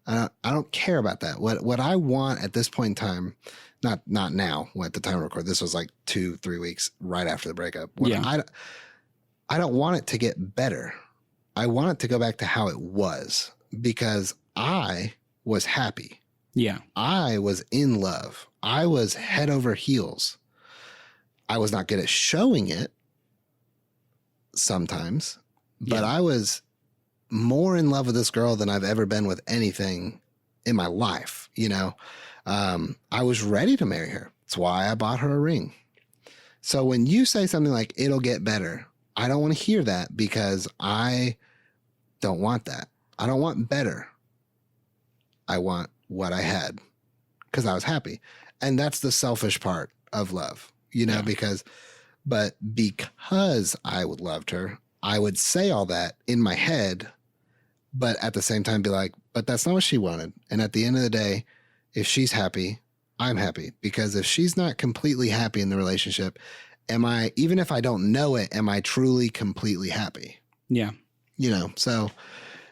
I don't care about that. What I want at this point in time, not now, at the time of record, this was like 2-3 weeks right after the breakup. I don't want it to get better. I want it to go back to how it was, because I was happy. Yeah. I was in love. I was head over heels. I was not good at showing it sometimes, but I was more in love with this girl than I've ever been with anything in my life. I was ready to marry her. That's why I bought her a ring. So when you say something like, it'll get better, I don't want to hear that, because I don't want that. I don't want better. I want what I had, because I was happy. And that's the selfish part of love, because I loved her, I would say all that in my head, but at the same time be like, but that's not what she wanted. And at the end of the day, if she's happy, I'm happy, because if she's not completely happy in the relationship, even if I don't know it, am I truly completely happy? Yeah. So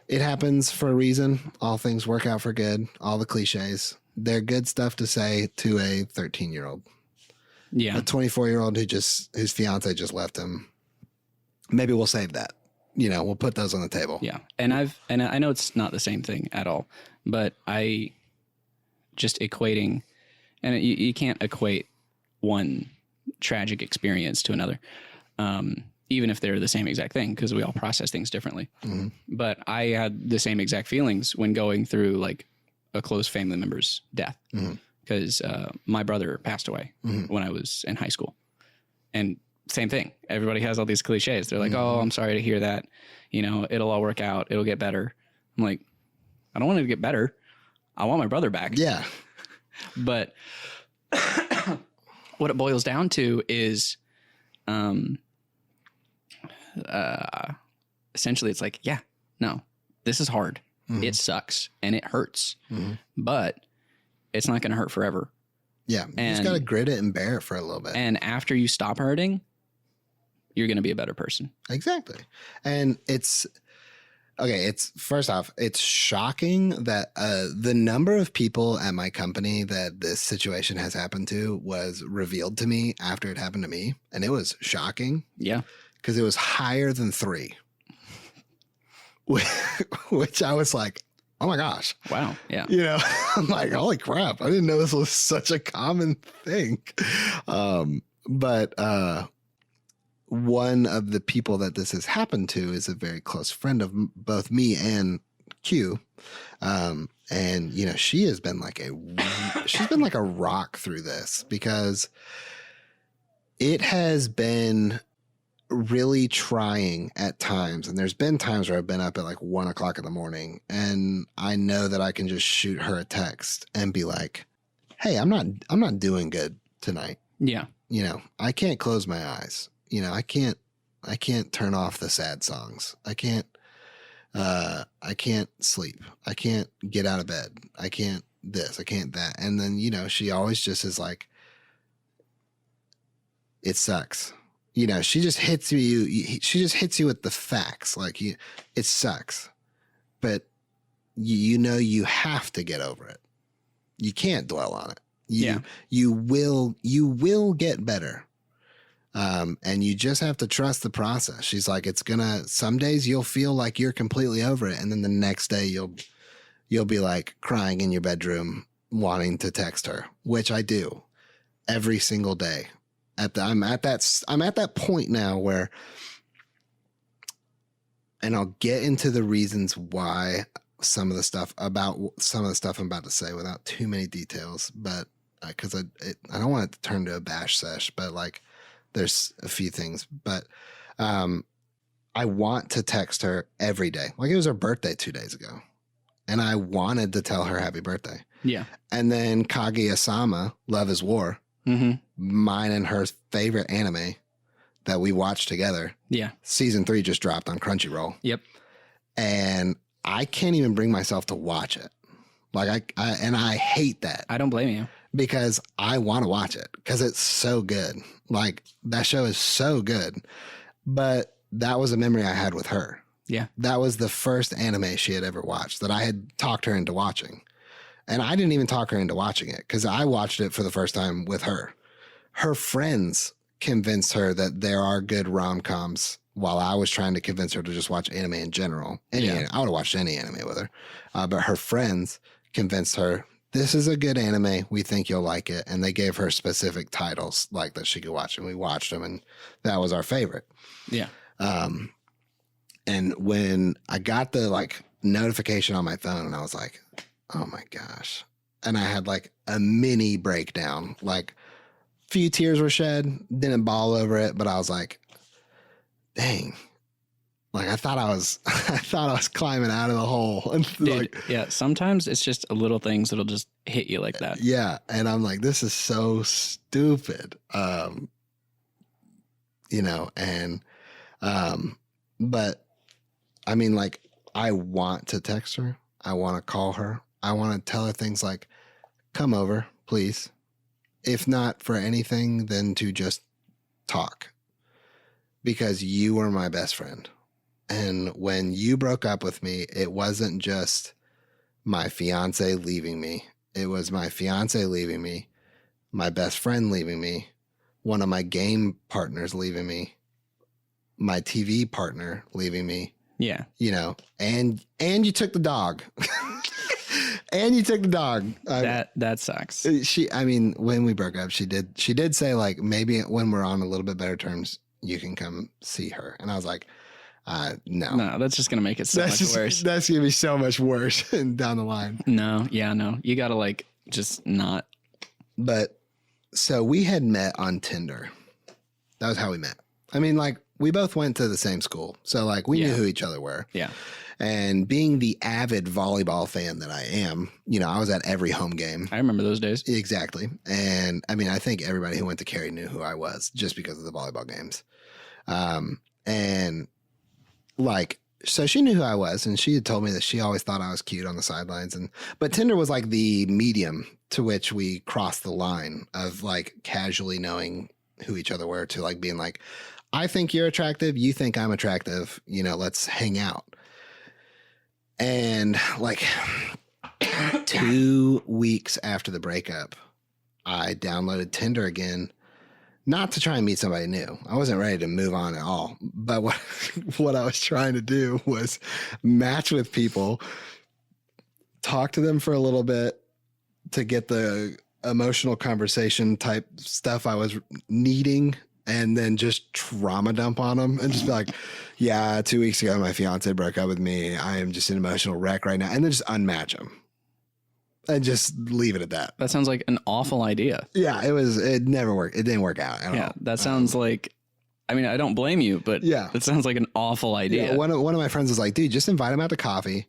it happens for a reason. All things work out for good. All the cliches, they're good stuff to say to a 13-year-old. Yeah. A 24-year-old whose fiance just left him. Maybe we'll save that. We'll put those on the table. Yeah. And I know it's not the same thing at all, but I just equating, and you can't equate one tragic experience to another. Even if they're the same exact thing, because we all process things differently. Mm-hmm. But I had the same exact feelings when going through like a close family member's death, because my brother passed away when I was in high school. And same thing. Everybody has all these cliches. They're like, oh, I'm sorry to hear that. It'll all work out. It'll get better. I'm like, I don't want it to get better. I want my brother back. Yeah. But what it boils down to is, essentially it's like, yeah, no, this is hard. It sucks and it hurts, but it's not going to hurt forever. Yeah. You just got to grit it and bear it for a little bit. And after you stop hurting, you're going to be a better person. Exactly. And it's first off, it's shocking that the number of people at my company that this situation has happened to was revealed to me after it happened to me. And it was shocking. Yeah. Because it was higher than 3, which I was like, oh my gosh. Wow. Yeah. I'm like, holy crap. I didn't know this was such a common thing. But one of the people that this has happened to is a very close friend of both me and Q. And she has been like a rock through this, because it has been really trying at times. And there's been times where I've been up at like 1 o'clock in the morning, and I know that I can just shoot her a text and be like, hey, I'm not doing good tonight. Yeah. I can't close my eyes. I can't turn off the sad songs. I can't sleep. I can't get out of bed. I can't this, I can't that. And then, she always just is like, it sucks. She just hits you with the facts. Like, it sucks, but you have to get over it. You can't dwell on it. You will get better. And you just have to trust the process. She's like, some days you'll feel like you're completely over it. And then the next day you'll be like crying in your bedroom, wanting to text her, which I do every single day. I'm at that point now where, and I'll get into the reasons why some of the stuff I'm about to say without too many details, but because I don't want it to turn to a bash sesh, but like, there's a few things, but I want to text her every day. Like, it was her birthday 2 days ago, and I wanted to tell her happy birthday. Yeah. And then Kaguya-sama, Love is War, mine and her favorite anime that we watched together. Yeah. Season 3 just dropped on Crunchyroll. Yep. And I can't even bring myself to watch it. Like, I hate that. I don't blame you. Because I want to watch it because it's so good. Like, that show is so good. But that was a memory I had with her. Yeah. That was the first anime she had ever watched that I had talked her into watching. And I didn't even talk her into watching it because I watched it for the first time with her. Her friends convinced her that there are good rom-coms while I was trying to convince her to just watch anime in general. I would have watched any anime with her. But her friends convinced her, this is a good anime. We think you'll like it. And they gave her specific titles like that she could watch. And we watched them, and that was our favorite. Yeah. And when I got the notification on my phone, and I was like, oh my gosh. And I had like a mini breakdown. Like, few tears were shed, didn't bawl over it, but I was like, dang. Like, I thought I was climbing out of the hole. And Dude, yeah. Sometimes it's just little things that'll just hit you like that. Yeah. And I'm like, this is so stupid. But I mean, like, I want to text her. I want to call her. I want to tell her things like, come over, please. If not for anything, then to just talk. Because you were my best friend. And when you broke up with me, it wasn't just my fiance leaving me. It was my fiance leaving me, my best friend leaving me, one of my game partners leaving me, my TV partner leaving me, Yeah. you know, and you took the dog. And you took the dog. That sucks. I mean, when we broke up, she did say like, maybe when we're on a little bit better terms, you can come see her. And I was like, no. No, that's just going to make it so much worse. That's going to be so much worse down the line. No. Yeah, no. You got to like, just not. But so we had met on Tinder. That was how we met. I mean, like, we both went to the same school. So like we knew who each other were. Yeah. And being the avid volleyball fan that I am, you know, I was at every home game. I remember those days. Exactly. And I mean, I think everybody who went to Cary knew who I was just because of the volleyball games. And like, so she knew who I was, and she had told me that she always thought I was cute on the sidelines. But Tinder was like the medium to which we crossed the line of like casually knowing who each other were to like being like, I think you're attractive. You think I'm attractive. You know, let's hang out. And like 2 weeks after the breakup, I downloaded Tinder again, not to try and meet somebody new. I wasn't ready to move on at all. But what I was trying to do was match with people, talk to them for a little bit to get the emotional conversation type stuff I was needing, and then just trauma dump on them and just be like, yeah, 2 weeks ago, my fiance broke up with me. I am just an emotional wreck right now. And then just unmatch them and just leave it at that. That sounds like an awful idea. Yeah, it never worked. It didn't work out at all. That sounds like, I mean, I don't blame you, but it sounds like an awful idea. Yeah, one of my friends was like, dude, just invite them out to coffee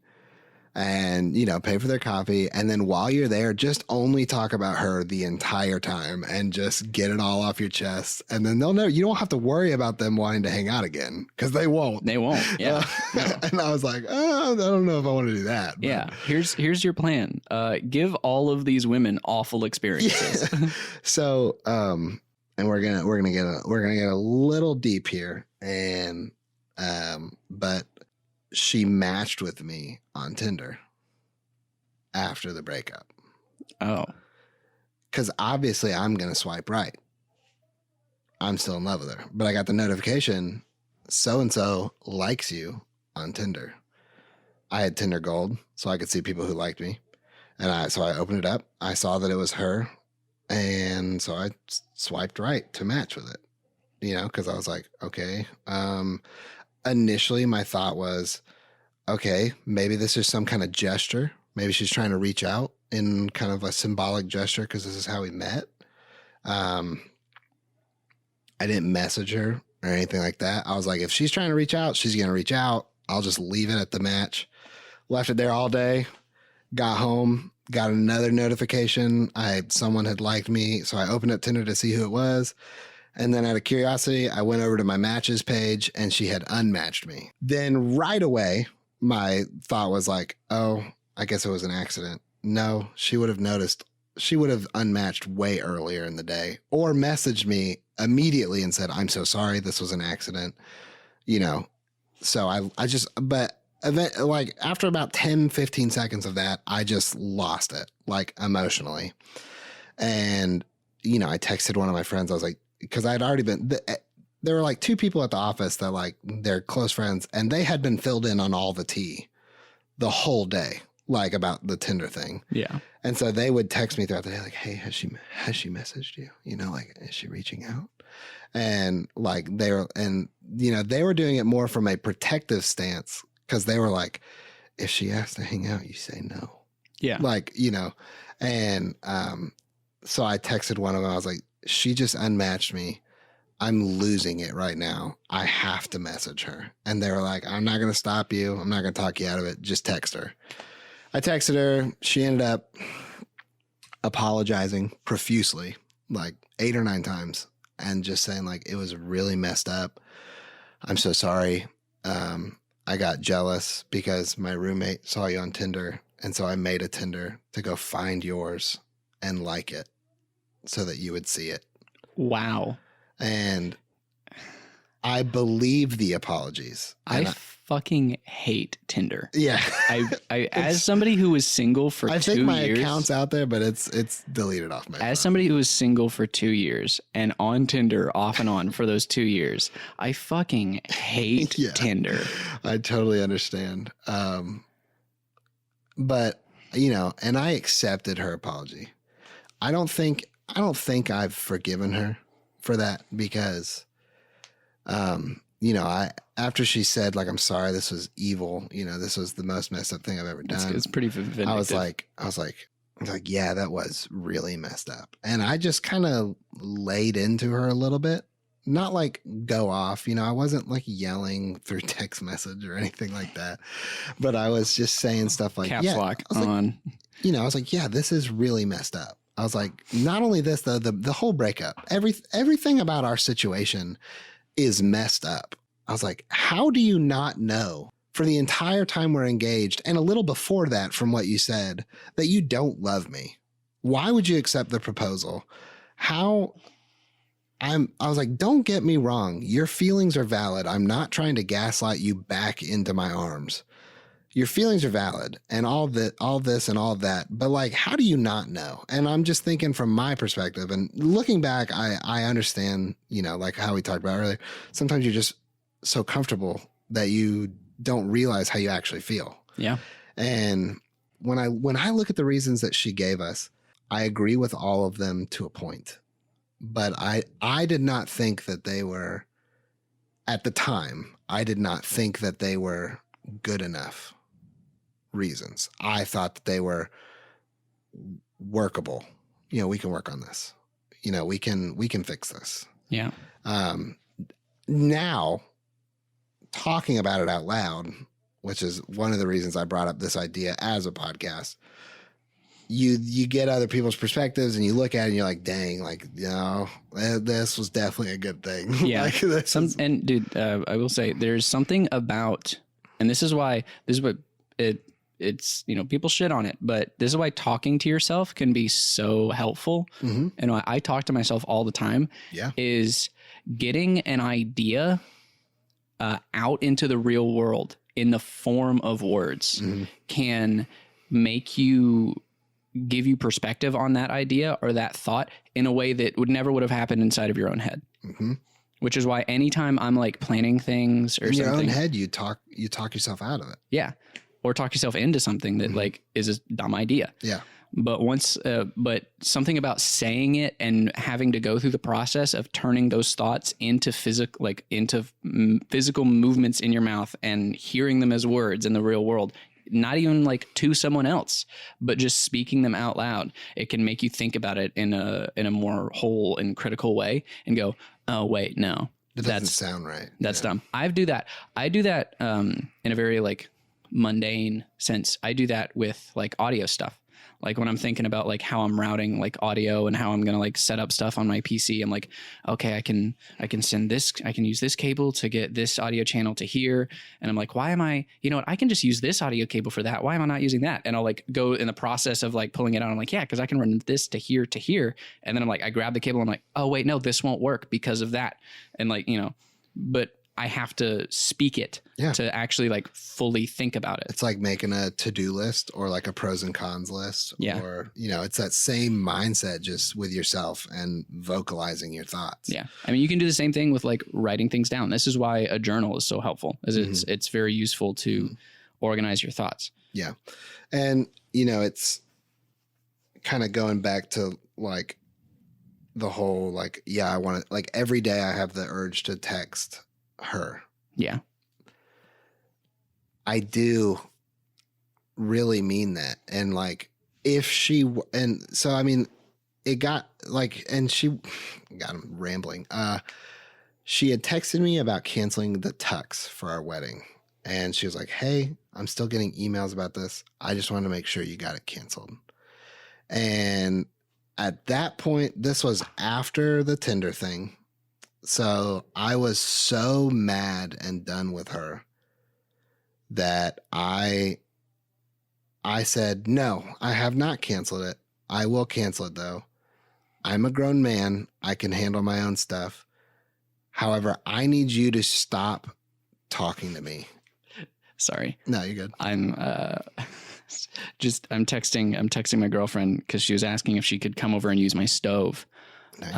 and, you know, pay for their coffee. And then while you're there, just only talk about her the entire time and just get it all off your chest. And then they'll know you don't have to worry about them wanting to hang out again, because they won't. They won't. Yeah. And I was like, oh, I don't know if I want to do that. But. Yeah. Here's your plan. Give all of these women awful experiences. Yeah. So, and we're gonna get a little deep here, and but she matched with me on Tinder after the breakup. Oh. Because obviously I'm going to swipe right. I'm still in love with her. But I got the notification, so-and-so likes you on Tinder. I had Tinder Gold, so I could see people who liked me. And so I opened it up. I saw that it was her. And so I swiped right to match with it. You know, because I was like, okay. Initially, my thought was, okay, maybe this is some kind of gesture. Maybe she's trying to reach out in kind of a symbolic gesture because this is how we met. I didn't message her or anything like that. I was like, if she's trying to reach out, she's going to reach out. I'll just leave it at the match. Left it there all day. Got home, got another notification. Someone had liked me, so I opened up Tinder to see who it was. And then out of curiosity, I went over to my matches page and she had unmatched me. Then right away, my thought was like, oh, I guess it was an accident. No, she would have noticed. She would have unmatched way earlier in the day or messaged me immediately and said, I'm so sorry. This was an accident. You know, so like after about 10, 15 seconds of that, I just lost it, like emotionally. And, you know, I texted one of my friends. I was like, because I'd already been, there were like 2 people at the office that like they're close friends, and they had been filled in on all the tea the whole day, like about the Tinder thing. Yeah. And so they would text me throughout the day, like, hey, has she messaged you? You know, like, is she reaching out? And like they were doing it more from a protective stance, because they were like, if she asks to hang out, you say no. Yeah. Like, you know, and so I texted one of them. I was like, she just unmatched me. I'm losing it right now. I have to message her. And they were like, I'm not going to stop you. I'm not going to talk you out of it. Just text her. I texted her. She ended up apologizing profusely, like 8 or 9 times, and just saying like, it was really messed up. I'm so sorry. I got jealous because my roommate saw you on Tinder. And so I made a Tinder to go find yours and like it, so that you would see it. Wow. And I believe the apologies. I fucking hate Tinder. Yeah. I as somebody who was single for 2 years. I think my account's out there, but it's deleted off my phone. As somebody who was single for 2 years and on Tinder off and on for those 2 years, I fucking hate Tinder. I totally understand. But and I accepted her apology. I don't think I've forgiven her for that because, after she said like, I'm sorry, this was evil. This was the most messed up thing I've ever done. It's pretty vindictive. I was like, yeah, that was really messed up. And I just kind of laid into her a little bit, not like go off. I wasn't like yelling through text message or anything like that, but I was just saying stuff like, caps lock on. I was like, yeah, this is really messed up. I was like, not only this though, the whole breakup, everything about our situation is messed up. I was like, how do you not know for the entire time we're engaged and a little before that from what you said that you don't love me? Why would you accept the proposal? I was like, don't get me wrong. Your feelings are valid. I'm not trying to gaslight you back into my arms. Your feelings are valid and all this and all that. But like, how do you not know? And I'm just thinking from my perspective and looking back, I understand, like how we talked about earlier, sometimes you're just so comfortable that you don't realize how you actually feel. Yeah. And when I look at the reasons that she gave us, I agree with all of them to a point, but I did not think that they were, at the time, I did not think that they were good enough reasons. I thought that they were workable. We can work on this. We can fix this. Yeah. Now talking about it out loud, which is one of the reasons I brought up this idea as a podcast, you get other people's perspectives and you look at it and you're like, dang, like, this was definitely a good thing. Yeah. Like, and dude, I will say there's something about, and this is what it's, people shit on it, but this is why talking to yourself can be so helpful. Mm-hmm. And I talk to myself all the time. Yeah. Is getting an idea out into the real world in the form of words can give you perspective on that idea or that thought in a way that would have happened inside of your own head. Mm-hmm. Which is why anytime I'm like planning things or in something, your own head, you talk yourself out of it. Yeah. Or talk yourself into something that like is a dumb idea. Yeah. But but something about saying it and having to go through the process of turning those thoughts into physical movements in your mouth and hearing them as words in the real world, not even like to someone else, but just speaking them out loud. It can make you think about it in a more whole and critical way and go, oh wait, no, that doesn't sound right. That's dumb. I do that in a very like mundane sense. I do that with like audio stuff. Like when I'm thinking about like how I'm routing like audio and how I'm going to like set up stuff on my PC, I'm like, okay, I can send this, I can use this cable to get this audio channel to here. And I'm like, why am I, I can just use this audio cable for that. Why am I not using that? And I'll like go in the process of like pulling it out. I'm like, yeah, because I can run this to here to here. And then I'm like, I grab the cable. I'm like, oh wait, no, this won't work because of that. And like, but I have to speak it to actually like fully think about it. It's like making a to-do list or like a pros and cons list. Yeah. Or, it's that same mindset just with yourself and vocalizing your thoughts. Yeah. I mean, you can do the same thing with like writing things down. This is why a journal is so helpful, is it's very useful to organize your thoughts. Yeah. And, it's kind of going back to like the whole, like, yeah, I want to, like every day I have the urge to text her. Yeah. I do really mean that. And like, if she, and so, I mean, it got like, and she got him rambling. She had texted me about canceling the tux for our wedding. And she was like, hey, I'm still getting emails about this. I just wanted to make sure you got it canceled. And at that point, this was after the Tinder thing. So I was so mad and done with her that I said, no, I have not canceled it. I will cancel it though. I'm a grown man. I can handle my own stuff. However, I need you to stop talking to me. Sorry. No, you're good. I'm texting my girlfriend because she was asking if she could come over and use my stove. Nice.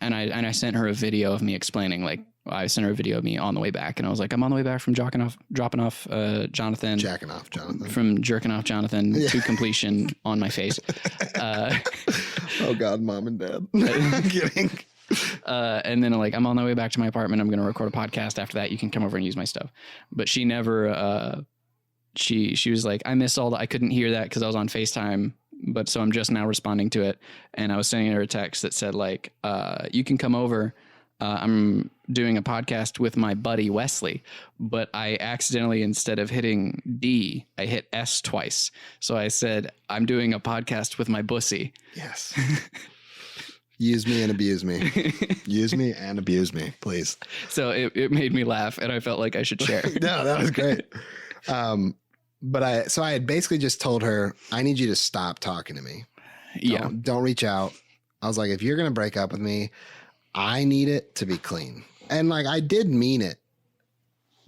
And I sent her a video of me explaining, like, I sent her a video of me on the way back, and I was like, I'm on the way back from dropping off Jonathan. Jacking off Jonathan. From jerking off Jonathan to completion on my face. Oh God, mom and dad. I'm kidding. And then like, I'm on the way back to my apartment. I'm going to record a podcast after that. You can come over and use my stuff. But she never, she was like, I missed I couldn't hear that because I was on FaceTime. But so I'm just now responding to it. And I was sending her a text that said like, you can come over. I'm doing a podcast with my buddy Wesley, but I accidentally, instead of hitting D, I hit S twice. So I said, I'm doing a podcast with my bussy. Yes. Use me and abuse me. Use me and abuse me, please. So it made me laugh, and I felt like I should share. No, that was great. But I had basically just told her, I need you to stop talking to me. Don't reach out. I was like, if you're going to break up with me, I need it to be clean. And like, I did mean it,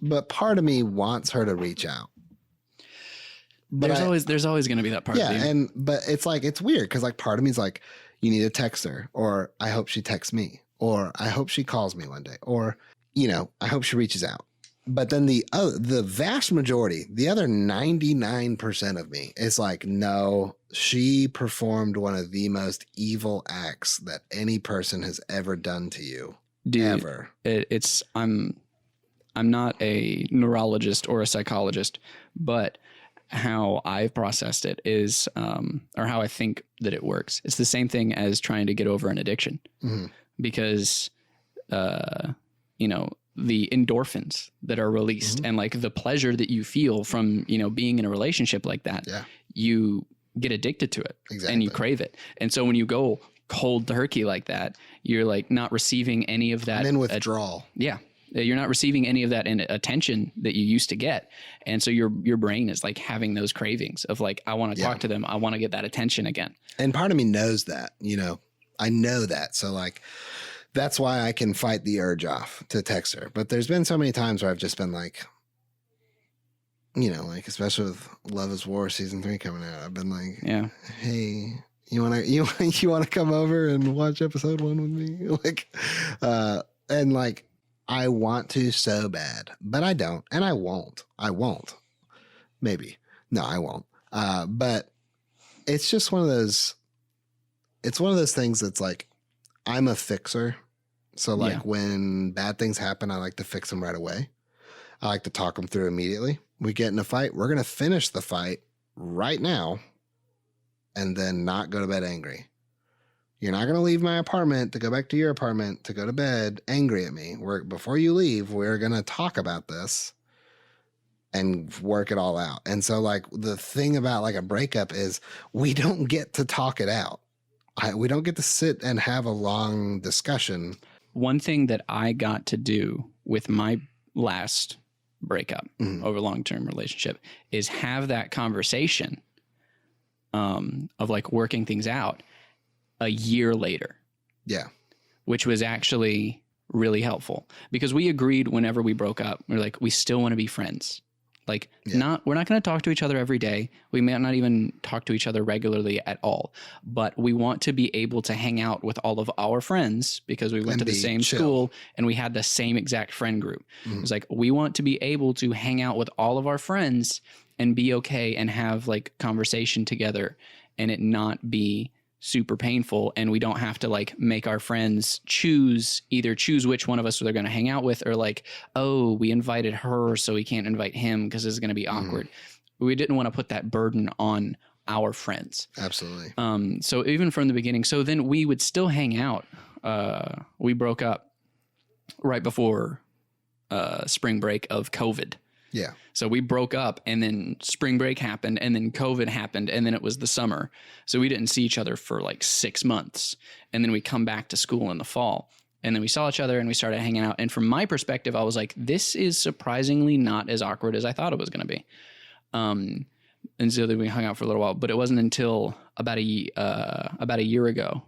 but part of me wants her to reach out. But there's always going to be that part. Yeah. But it's like, it's weird. Cause like part of me is like, you need to text her, or I hope she texts me, or I hope she calls me one day, or, you know, I hope she reaches out. But then the vast majority, the other 99% of me is like, no, she performed one of the most evil acts that any person has ever done to you. Dude, ever. I'm not a neurologist or a psychologist, but how I've processed it is, or how I think that it works. It's the same thing as trying to get over an addiction, because, you know, the endorphins that are released and like the pleasure that you feel from, you know, being in a relationship like that, you get addicted to it and you crave it. And so when you go cold turkey like that, you're like not receiving any of that. I'm in withdrawal. You're not receiving any of that attention that you used to get. And so your brain is like having those cravings of like, I want to talk to them. I want to get that attention again. And part of me knows that, you know, I know that. So like, that's why I can fight the urge off to text her. But there's been so many times where I've just been like, you know, like, especially with Love is War season 3 coming out, I've been like, hey, you want to come over and watch episode 1 with me? Like, and like, I want to so bad, but I don't. And I won't. Maybe. No, I won't. But it's just one of those things that's like, I'm a fixer. So like when bad things happen, I like to fix them right away. I like to talk them through immediately. We get in a fight. We're going to finish the fight right now and then not go to bed angry. You're not going to leave my apartment to go back to your apartment to go to bed angry at me. Before you leave, we're going to talk about this and work it all out. And so like the thing about like a breakup is we don't get to talk it out. We don't get to sit and have a long discussion. One thing that I got to do with my last breakup over long-term relationship is have that conversation of like working things out a year later. Yeah. Which was actually really helpful because we agreed whenever we broke up, we're like, we still want to be friends. Like we're not going to talk to each other every day. We may not even talk to each other regularly at all, but we want to be able to hang out with all of our friends because we went to the same school and we had the same exact friend group. It's like, we want to be able to hang out with all of our friends and be okay and have like conversation together and it not be super painful, and we don't have to like make our friends choose which one of us they're going to hang out with, or like, oh, we invited her so we can't invite him because it's going to be awkward. We didn't want to put that burden on our friends. Absolutely. So even from the beginning, so then we would still hang out. We broke up right before spring break of COVID. Yeah. So we broke up and then spring break happened and then COVID happened and then it was the summer. So we didn't see each other for like 6 months. And then we come back to school in the fall and then we saw each other and we started hanging out. And from my perspective, I was like, this is surprisingly not as awkward as I thought it was going to be. And so then we hung out for a little while, but it wasn't until about a year ago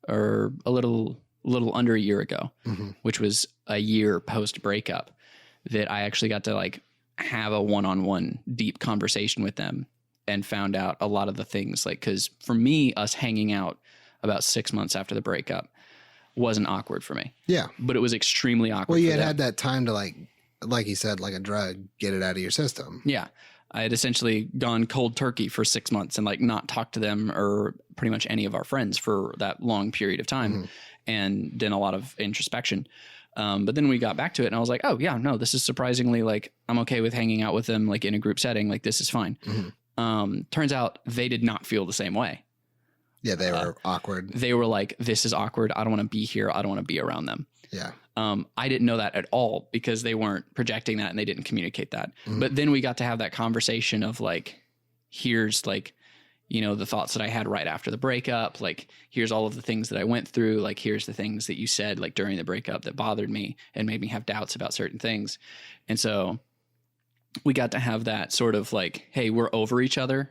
or a little little under a year ago, Mm-hmm. which was a year post breakup, that I actually got to like have a one-on-one deep conversation with them and found out a lot of the things, like, because for me, us hanging out about 6 months after the breakup wasn't awkward for me, Yeah. but it was extremely awkward. Well, you for them. had that time to like you said, like a drug, get it out of your system. Yeah. I had essentially gone cold turkey for 6 months and like not talked to them or pretty much any of our friends for that long period of time, Mm-hmm. and did a lot of introspection. But then we got back to it and I was like, oh yeah, no, this is surprisingly like, I'm okay with hanging out with them like in a group setting. Like this is fine. Mm-hmm. Turns out they did not feel the same way. Yeah, they were awkward. They were like, this is awkward. I don't want to be here. I don't want to be around them. Yeah. I didn't know that at all because they weren't projecting that and they didn't communicate that. Mhm. But then we got to have that conversation of like, here's like, you know, the thoughts that I had right after the breakup. Like, here's all of the things that I went through. Like, here's the things that you said like during the breakup that bothered me and made me have doubts about certain things. And so we got to have that sort of like, hey, we're over each other.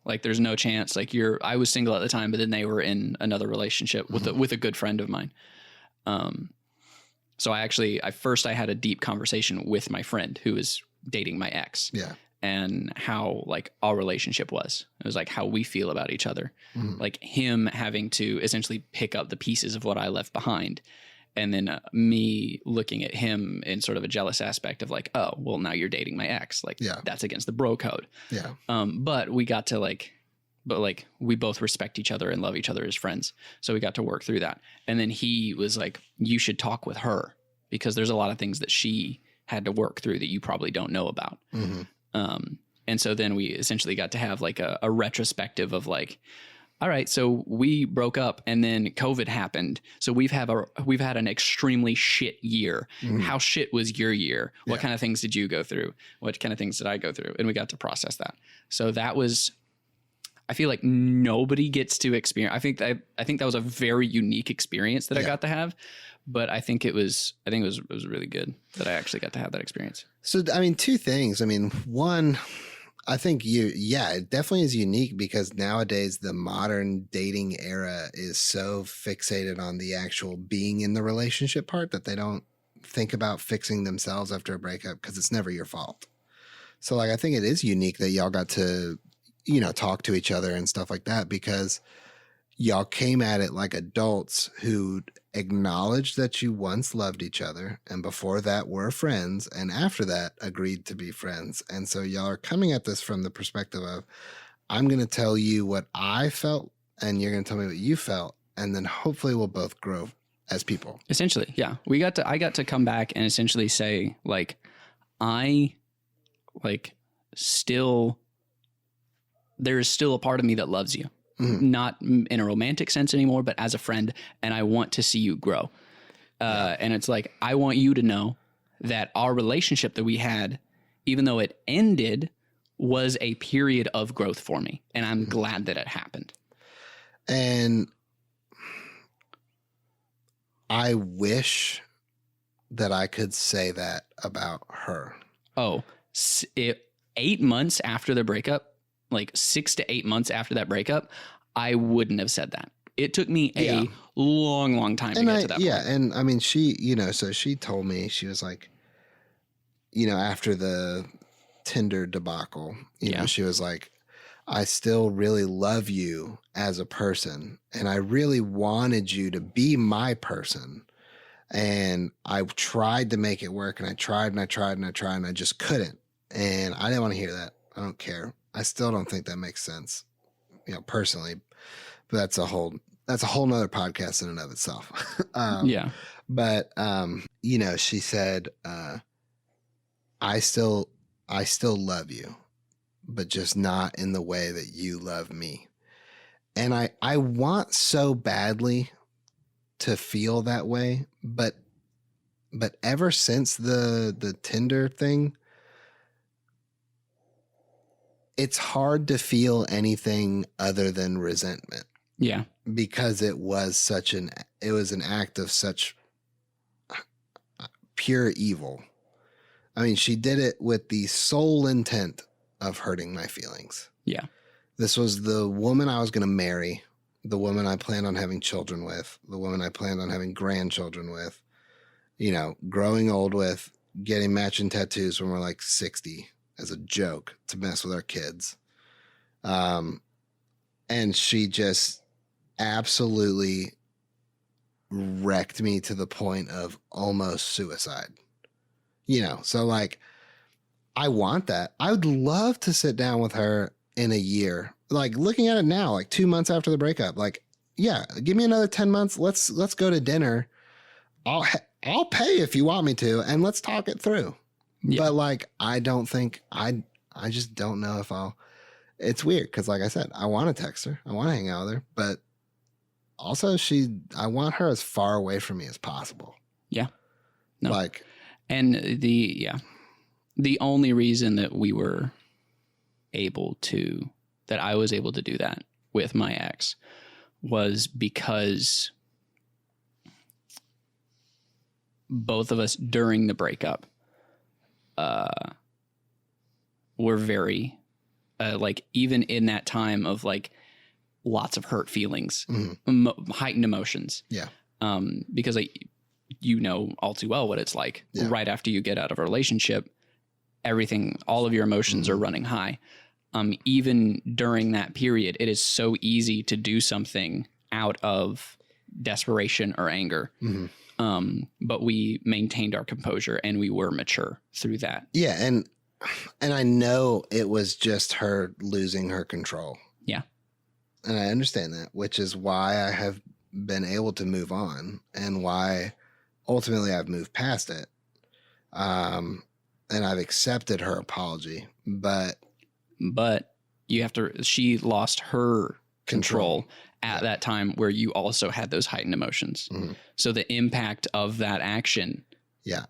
Like, there's no chance. Like, I was single at the time, but then they were in another relationship with with a good friend of mine. So I had a deep conversation with my friend who was dating my ex. Yeah. And how like our relationship was. It was like how we feel about each other. Mhm. Like him having to essentially pick up the pieces of what I left behind. And then me looking at him in sort of a jealous aspect of like, oh, well, now you're dating my ex. Like, Yeah. that's against the bro code. Yeah. But we got to we both respect each other and love each other as friends. So we got to work through that. And then he was like, you should talk with her because there's a lot of things that she had to work through that you probably don't know about. Mm-hmm. And so then we essentially got to have like a retrospective of like, all right, so we broke up and then COVID happened. So we've had an extremely shit year. Mhm. How shit was your year? What Yeah. kind of things did you go through? What kind of things did I go through? And we got to process that. So that was, I feel like nobody gets to experience. I think that was a very unique experience that I Yeah. got to have. But I think it was really good that I actually got to have that experience. So, I mean, two things. I mean, one, I think it definitely is unique because nowadays the modern dating era is so fixated on the actual being in the relationship part that they don't think about fixing themselves after a breakup because it's never your fault. So, like, I think it is unique that y'all got to, you know, talk to each other and stuff like that because y'all came at it like adults who acknowledged that you once loved each other and before that were friends and after that agreed to be friends. And so y'all are coming at this from the perspective of, I'm going to tell you what I felt and you're going to tell me what you felt. And then hopefully we'll both grow as people. Essentially, yeah. I got to come back and essentially say like, there is still a part of me that loves you. Mhm. Not in a romantic sense anymore, but as a friend, and I want to see you grow. And it's like, I want you to know that our relationship that we had, even though it ended, was a period of growth for me. And I'm glad that it happened. And I wish that I could say that about her. Oh, 8 months after the breakup, like 6 to 8 months after that breakup, I wouldn't have said that. It took me a long time to get to that point. Yeah. And I mean, she, you know, so she told me, she was like, you know, after the Tinder debacle, you know, she was like, I still really love you as a person. And I really wanted you to be my person. And I tried to make it work and I tried and I tried and I tried and I just couldn't. And I didn't want to hear that. I don't care. I still don't think that makes sense, you know, personally, but that's a whole nother podcast in and of itself. But, you know, she said, I still love you, but just not in the way that you love me. And I want so badly to feel that way, but ever since the Tinder thing, it's hard to feel anything other than resentment. Yeah. Because it was an act of such pure evil. I mean, she did it with the sole intent of hurting my feelings. Yeah. This was the woman I was going to marry. the woman I planned on having children with, the woman I planned on having grandchildren with, growing old with, getting matching tattoos when we're like 60 as a joke to mess with our kids. And she just absolutely wrecked me to the point of almost suicide. So like, I want that. I would love to sit down with her in a year, like looking at it now, like 2 months after the breakup. Like, yeah, give me another 10 months. Let's go to dinner. I'll pay if you want me to, and let's talk it through. Yeah. But like, I don't think I just don't know if I'll. It's weird because, like I said, I want to text her, I want to hang out with her, but also I want her as far away from me as possible. Yeah. No. Like, and the only reason that I was able to do that with my ex was because both of us during the breakup were very like, even in that time of like lots of hurt feelings, heightened emotions. Yeah. Because all too well what it's like right after you get out of a relationship, all of your emotions are running high. Even during that period, it is so easy to do something out of desperation or anger. But we maintained our composure and we were mature through that. Yeah. And I know it was just her losing her control. Yeah. And I understand that, which is why I have been able to move on and why ultimately I've moved past it. And I've accepted her apology, but she lost her control at that time where you also had those heightened emotions. So the impact of that action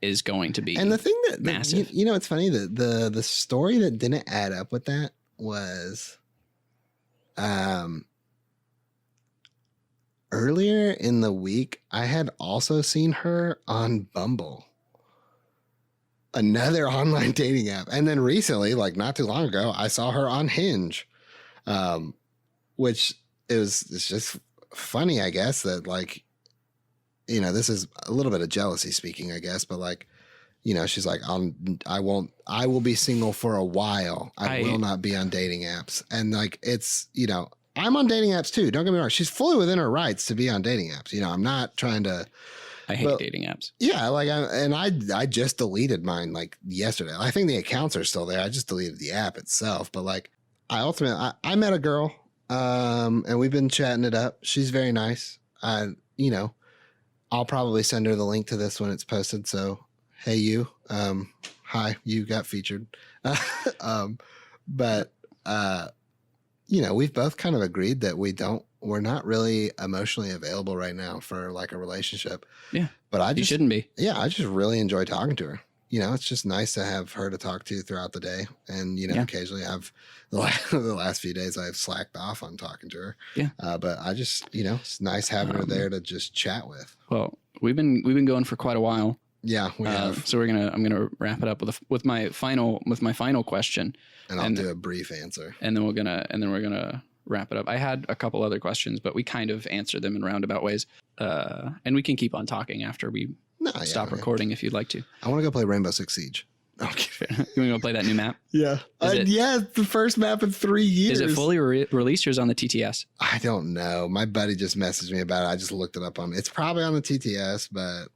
is going to be, and the thing that massive. It's funny that the story that didn't add up with that was, earlier in the week, I had also seen her on Bumble, another online dating app. And then recently, like not too long ago, I saw her on Hinge, which it's just funny, I guess, that like, this is a little bit of jealousy speaking, I guess, but like, she's like, I will be single for a while. I will not be on dating apps. And like, it's, I'm on dating apps too. Don't get me wrong. She's fully within her rights to be on dating apps. I'm not trying to. I hate dating apps. Yeah. Like, I just deleted mine like yesterday. I think the accounts are still there. I just deleted the app itself. But like, I met a girl, and we've been chatting it up. She's very nice. I'll probably send her the link to this when it's posted. So, hey, you, hi, you got featured. But we've both kind of agreed that we're not really emotionally available right now for like a relationship. Yeah. But you shouldn't be. Yeah. I just really enjoy talking to her. It's just nice to have her to talk to throughout the day. And, occasionally the last few days I've slacked off on talking to her. Yeah. But I just, it's nice having her there to just chat with. Well, we've been going for quite a while. Yeah, we have. So I'm gonna wrap it up with my final question. And I'll do a brief answer. And then we're gonna wrap it up. I had a couple other questions, but we kind of answered them in roundabout ways. And we can keep on talking after we stop recording if you'd like to. I want to go play Rainbow Six Siege. Okay. You want to go play that new map? Yeah. It's the first map in 3 years. Is it fully released or is it on the TTS? I don't know. My buddy just messaged me about it. I just looked it up on. It's probably on the TTS, but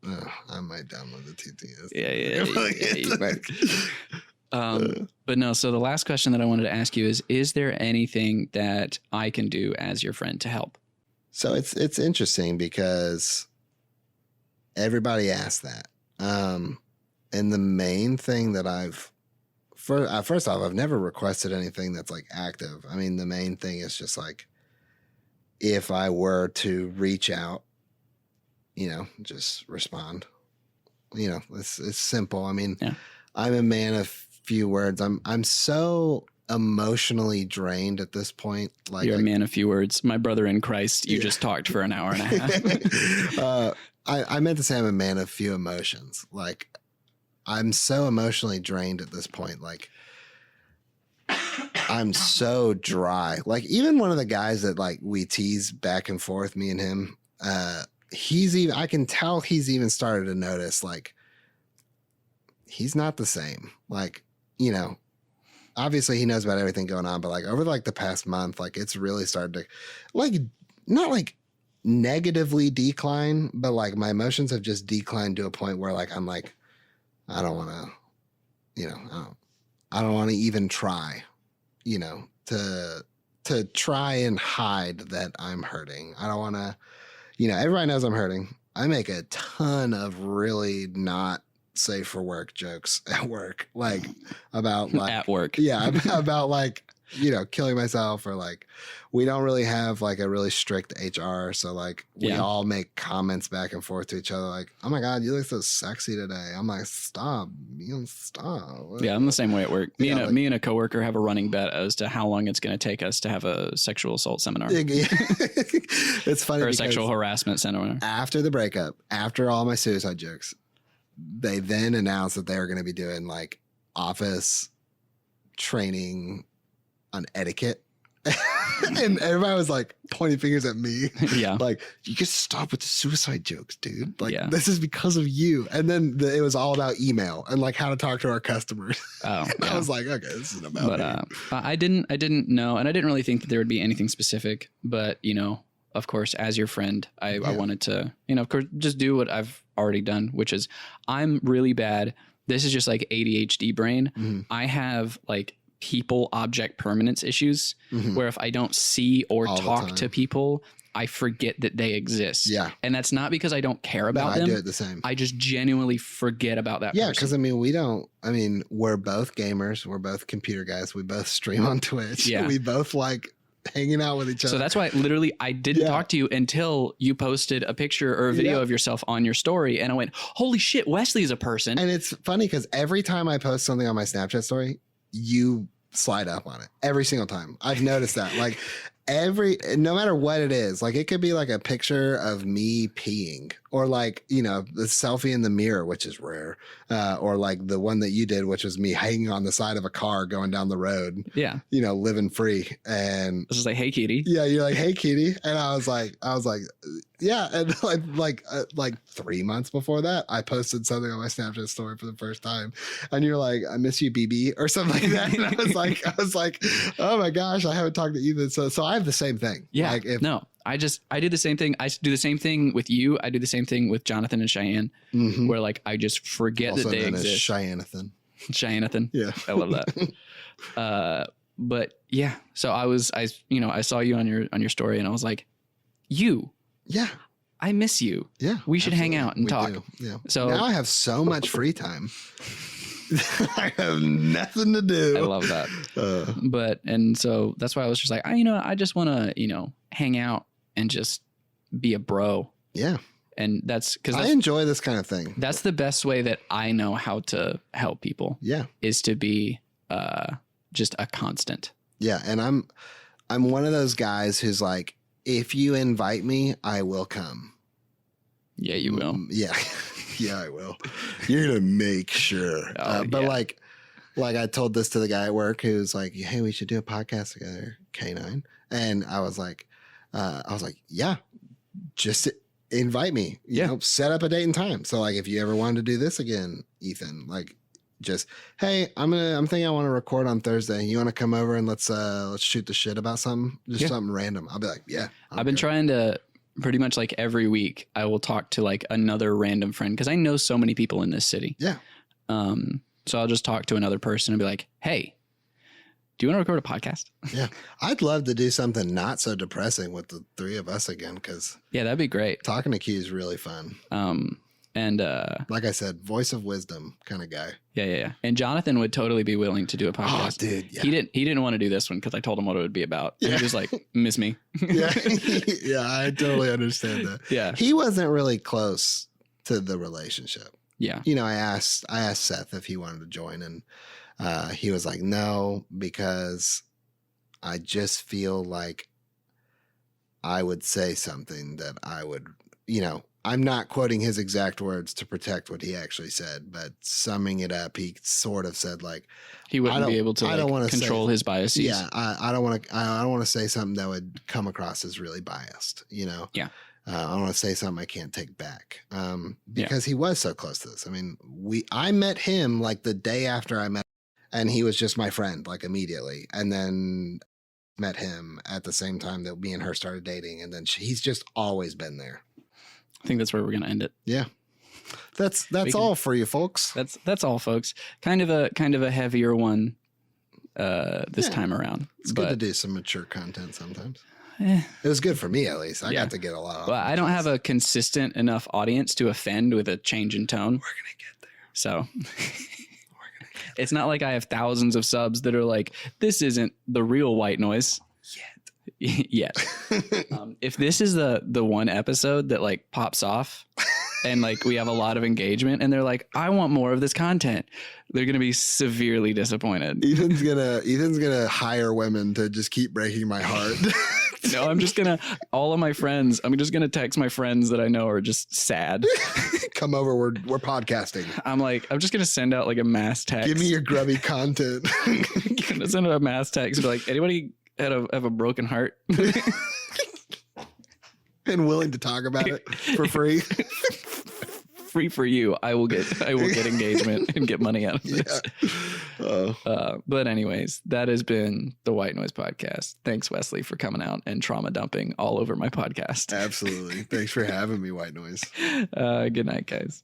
I might download the TTS. Yeah. But no. So the last question that I wanted to ask you is there anything that I can do as your friend to help? So it's interesting because everybody asks that. And the main thing that first off, I've never requested anything that's like active. I mean, the main thing is just like, if I were to reach out, just respond. It's simple. I mean, I'm a man of few words. I'm so emotionally drained at this point. Like, you're a man of few words. My brother in Christ, you just talked for an hour and a half. I meant to say I'm a man of few emotions. Like, I'm so emotionally drained at this point. Like, I'm so dry. Like even one of the guys that like we tease back and forth, me and him, I can tell he's even started to notice like he's not the same. Like, you know, obviously he knows about everything going on, but like over like the past month, like it's really started to like, not like negatively decline, but like my emotions have just declined to a point where like, I'm like, I don't want to, you know, I don't want to even try, you know, to try and hide that I'm hurting. I don't want to, you know, everybody knows I'm hurting. I make a ton of really not safe for work jokes at work, like about like at work. Yeah, about like, you know, killing myself, or like we don't really have like a really strict HR, so like we all make comments back and forth to each other like, oh my God, you look so sexy today. I'm like, stop, you know, stop. Yeah, I'm the same way at work. Me and a coworker have a running bet as to how long it's going to take us to have a sexual assault seminar. It's funny, or a sexual harassment seminar. After the breakup, after all my suicide jokes, they then announced that they were going to be doing like office training on etiquette. And everybody was like pointing fingers at me. Yeah. Like, you can stop with the suicide jokes, dude. Like, this is because of you. And then it was all about email and like how to talk to our customers. Oh, yeah. I was like, okay, this isn't about me. I didn't know. And I didn't really think that there would be anything specific, but you know, of course, as your friend, I wanted to, you know, of course, just do what I've already done, which is I'm really bad. This is just like ADHD brain. Mm-hmm. I have like people object permanence issues where if I don't see or talk to people, I forget that they exist. Yeah. And that's not because I don't care about them. I do it the same. I just genuinely forget about that person. Yeah, because I mean, we're both gamers. We're both computer guys. We both stream on Twitch. Yeah. We both like hanging out with each other. So that's why literally I didn't talk to you until you posted a picture or a video of yourself on your story. And I went, holy shit, Wesley is a person. And it's funny because every time I post something on my Snapchat story, you slide up on it every single time. I've noticed that. Like no matter what it is, like it could be like a picture of me peeing, or like, you know, the selfie in the mirror, which is rare, or like the one that you did, which was me hanging on the side of a car going down the road. Yeah, you know, living free. And this is like, hey, kitty. Yeah, you're like, hey, kitty. And I was like, yeah. And like 3 months before that, I posted something on my Snapchat story for the first time, and you're like, I miss you, BB, or something like that. And I was like, oh my gosh, I haven't talked to Ethan. So I have the same thing. Yeah. Like I do the same thing. I do the same thing with you. I do the same thing with Jonathan and Cheyenne, where like I just forget also that they exist. Cheyenneathan. Yeah, I love that. But yeah, so I saw you on your story, and I was like, yeah, I miss you. Yeah, we should hang out and talk. Yeah. So now I have so much free time. I have nothing to do. I love that. And so that's why I was just like, I just want to, hang out and just be a bro. Yeah. And that's because I enjoy this kind of thing. That's the best way that I know how to help people. Yeah. Is to be just a constant. Yeah. And I'm one of those guys who's like, if you invite me, I will come. Yeah, you will. Yeah. Yeah, I will. You're going to make sure. But like I told this to the guy at work who's like, hey, we should do a podcast together, K9. And I was like, yeah, just invite me, you know, set up a date and time. So like, if you ever wanted to do this again, Ethan, like just, hey, I'm thinking I want to record on Thursday. You want to come over and let's shoot the shit about something, just something random. I'll be like, yeah. I've been trying to pretty much like every week I will talk to like another random friend, because I know so many people in this city. Yeah. So I'll just talk to another person and be like, hey, do you want to record a podcast? Yeah. I'd love to do something not so depressing with the three of us again, because that'd be great. Talking to Q is really fun. And like I said, voice of wisdom kind of guy. Yeah. And Jonathan would totally be willing to do a podcast. Oh, dude. Yeah. He didn't want to do this one because I told him what it would be about. Yeah. And he was like, miss me. Yeah. Yeah, I totally understand that. Yeah. He wasn't really close to the relationship. Yeah. You know, I asked Seth if he wanted to join, and he was like, no, because I just feel like I would say something that I would, I'm not quoting his exact words to protect what he actually said, but summing it up, he sort of said like, He wouldn't be able to I don't wanna control say- his biases. yeah, I don't want to. I don't want to say something that would come across as really biased. You know. Yeah. I want to say something I can't take back. Because he was so close to this. I mean, I met him like the day after I met, and he was just my friend like immediately, and then met him at the same time that me and her started dating, and then he's just always been there. I think that's where we're gonna end it. Yeah. That's all for you folks. That's all, folks. Kind of a heavier one this time around. It's good to do some mature content sometimes. Eh. It was good for me, at least. I Yeah. got to get a lot. Well, I don't have a consistent enough audience to offend with a change in tone. We're gonna get there. So it's not like I have thousands of subs that are like, this isn't the real white noise yet. If this is the one episode that like pops off and like we have a lot of engagement and they're like, I want more of this content, they're going to be severely disappointed. Ethan's gonna hire women to just keep breaking my heart. No, I'm just going to, all of my friends, I'm just going to text my friends that I know are just sad. Come over, we're podcasting. I'm just going to send out like a mass text. Give me your grubby content. Gonna send out a mass text. Be like, anybody have a broken heart? And willing to talk about it for free. Free for you. I will get engagement and get money out of this. But anyways, that has been the White Noise Podcast. Thanks, Wesley, for coming out and trauma dumping all over my podcast. Absolutely. Thanks for having me, White Noise. Good night, guys.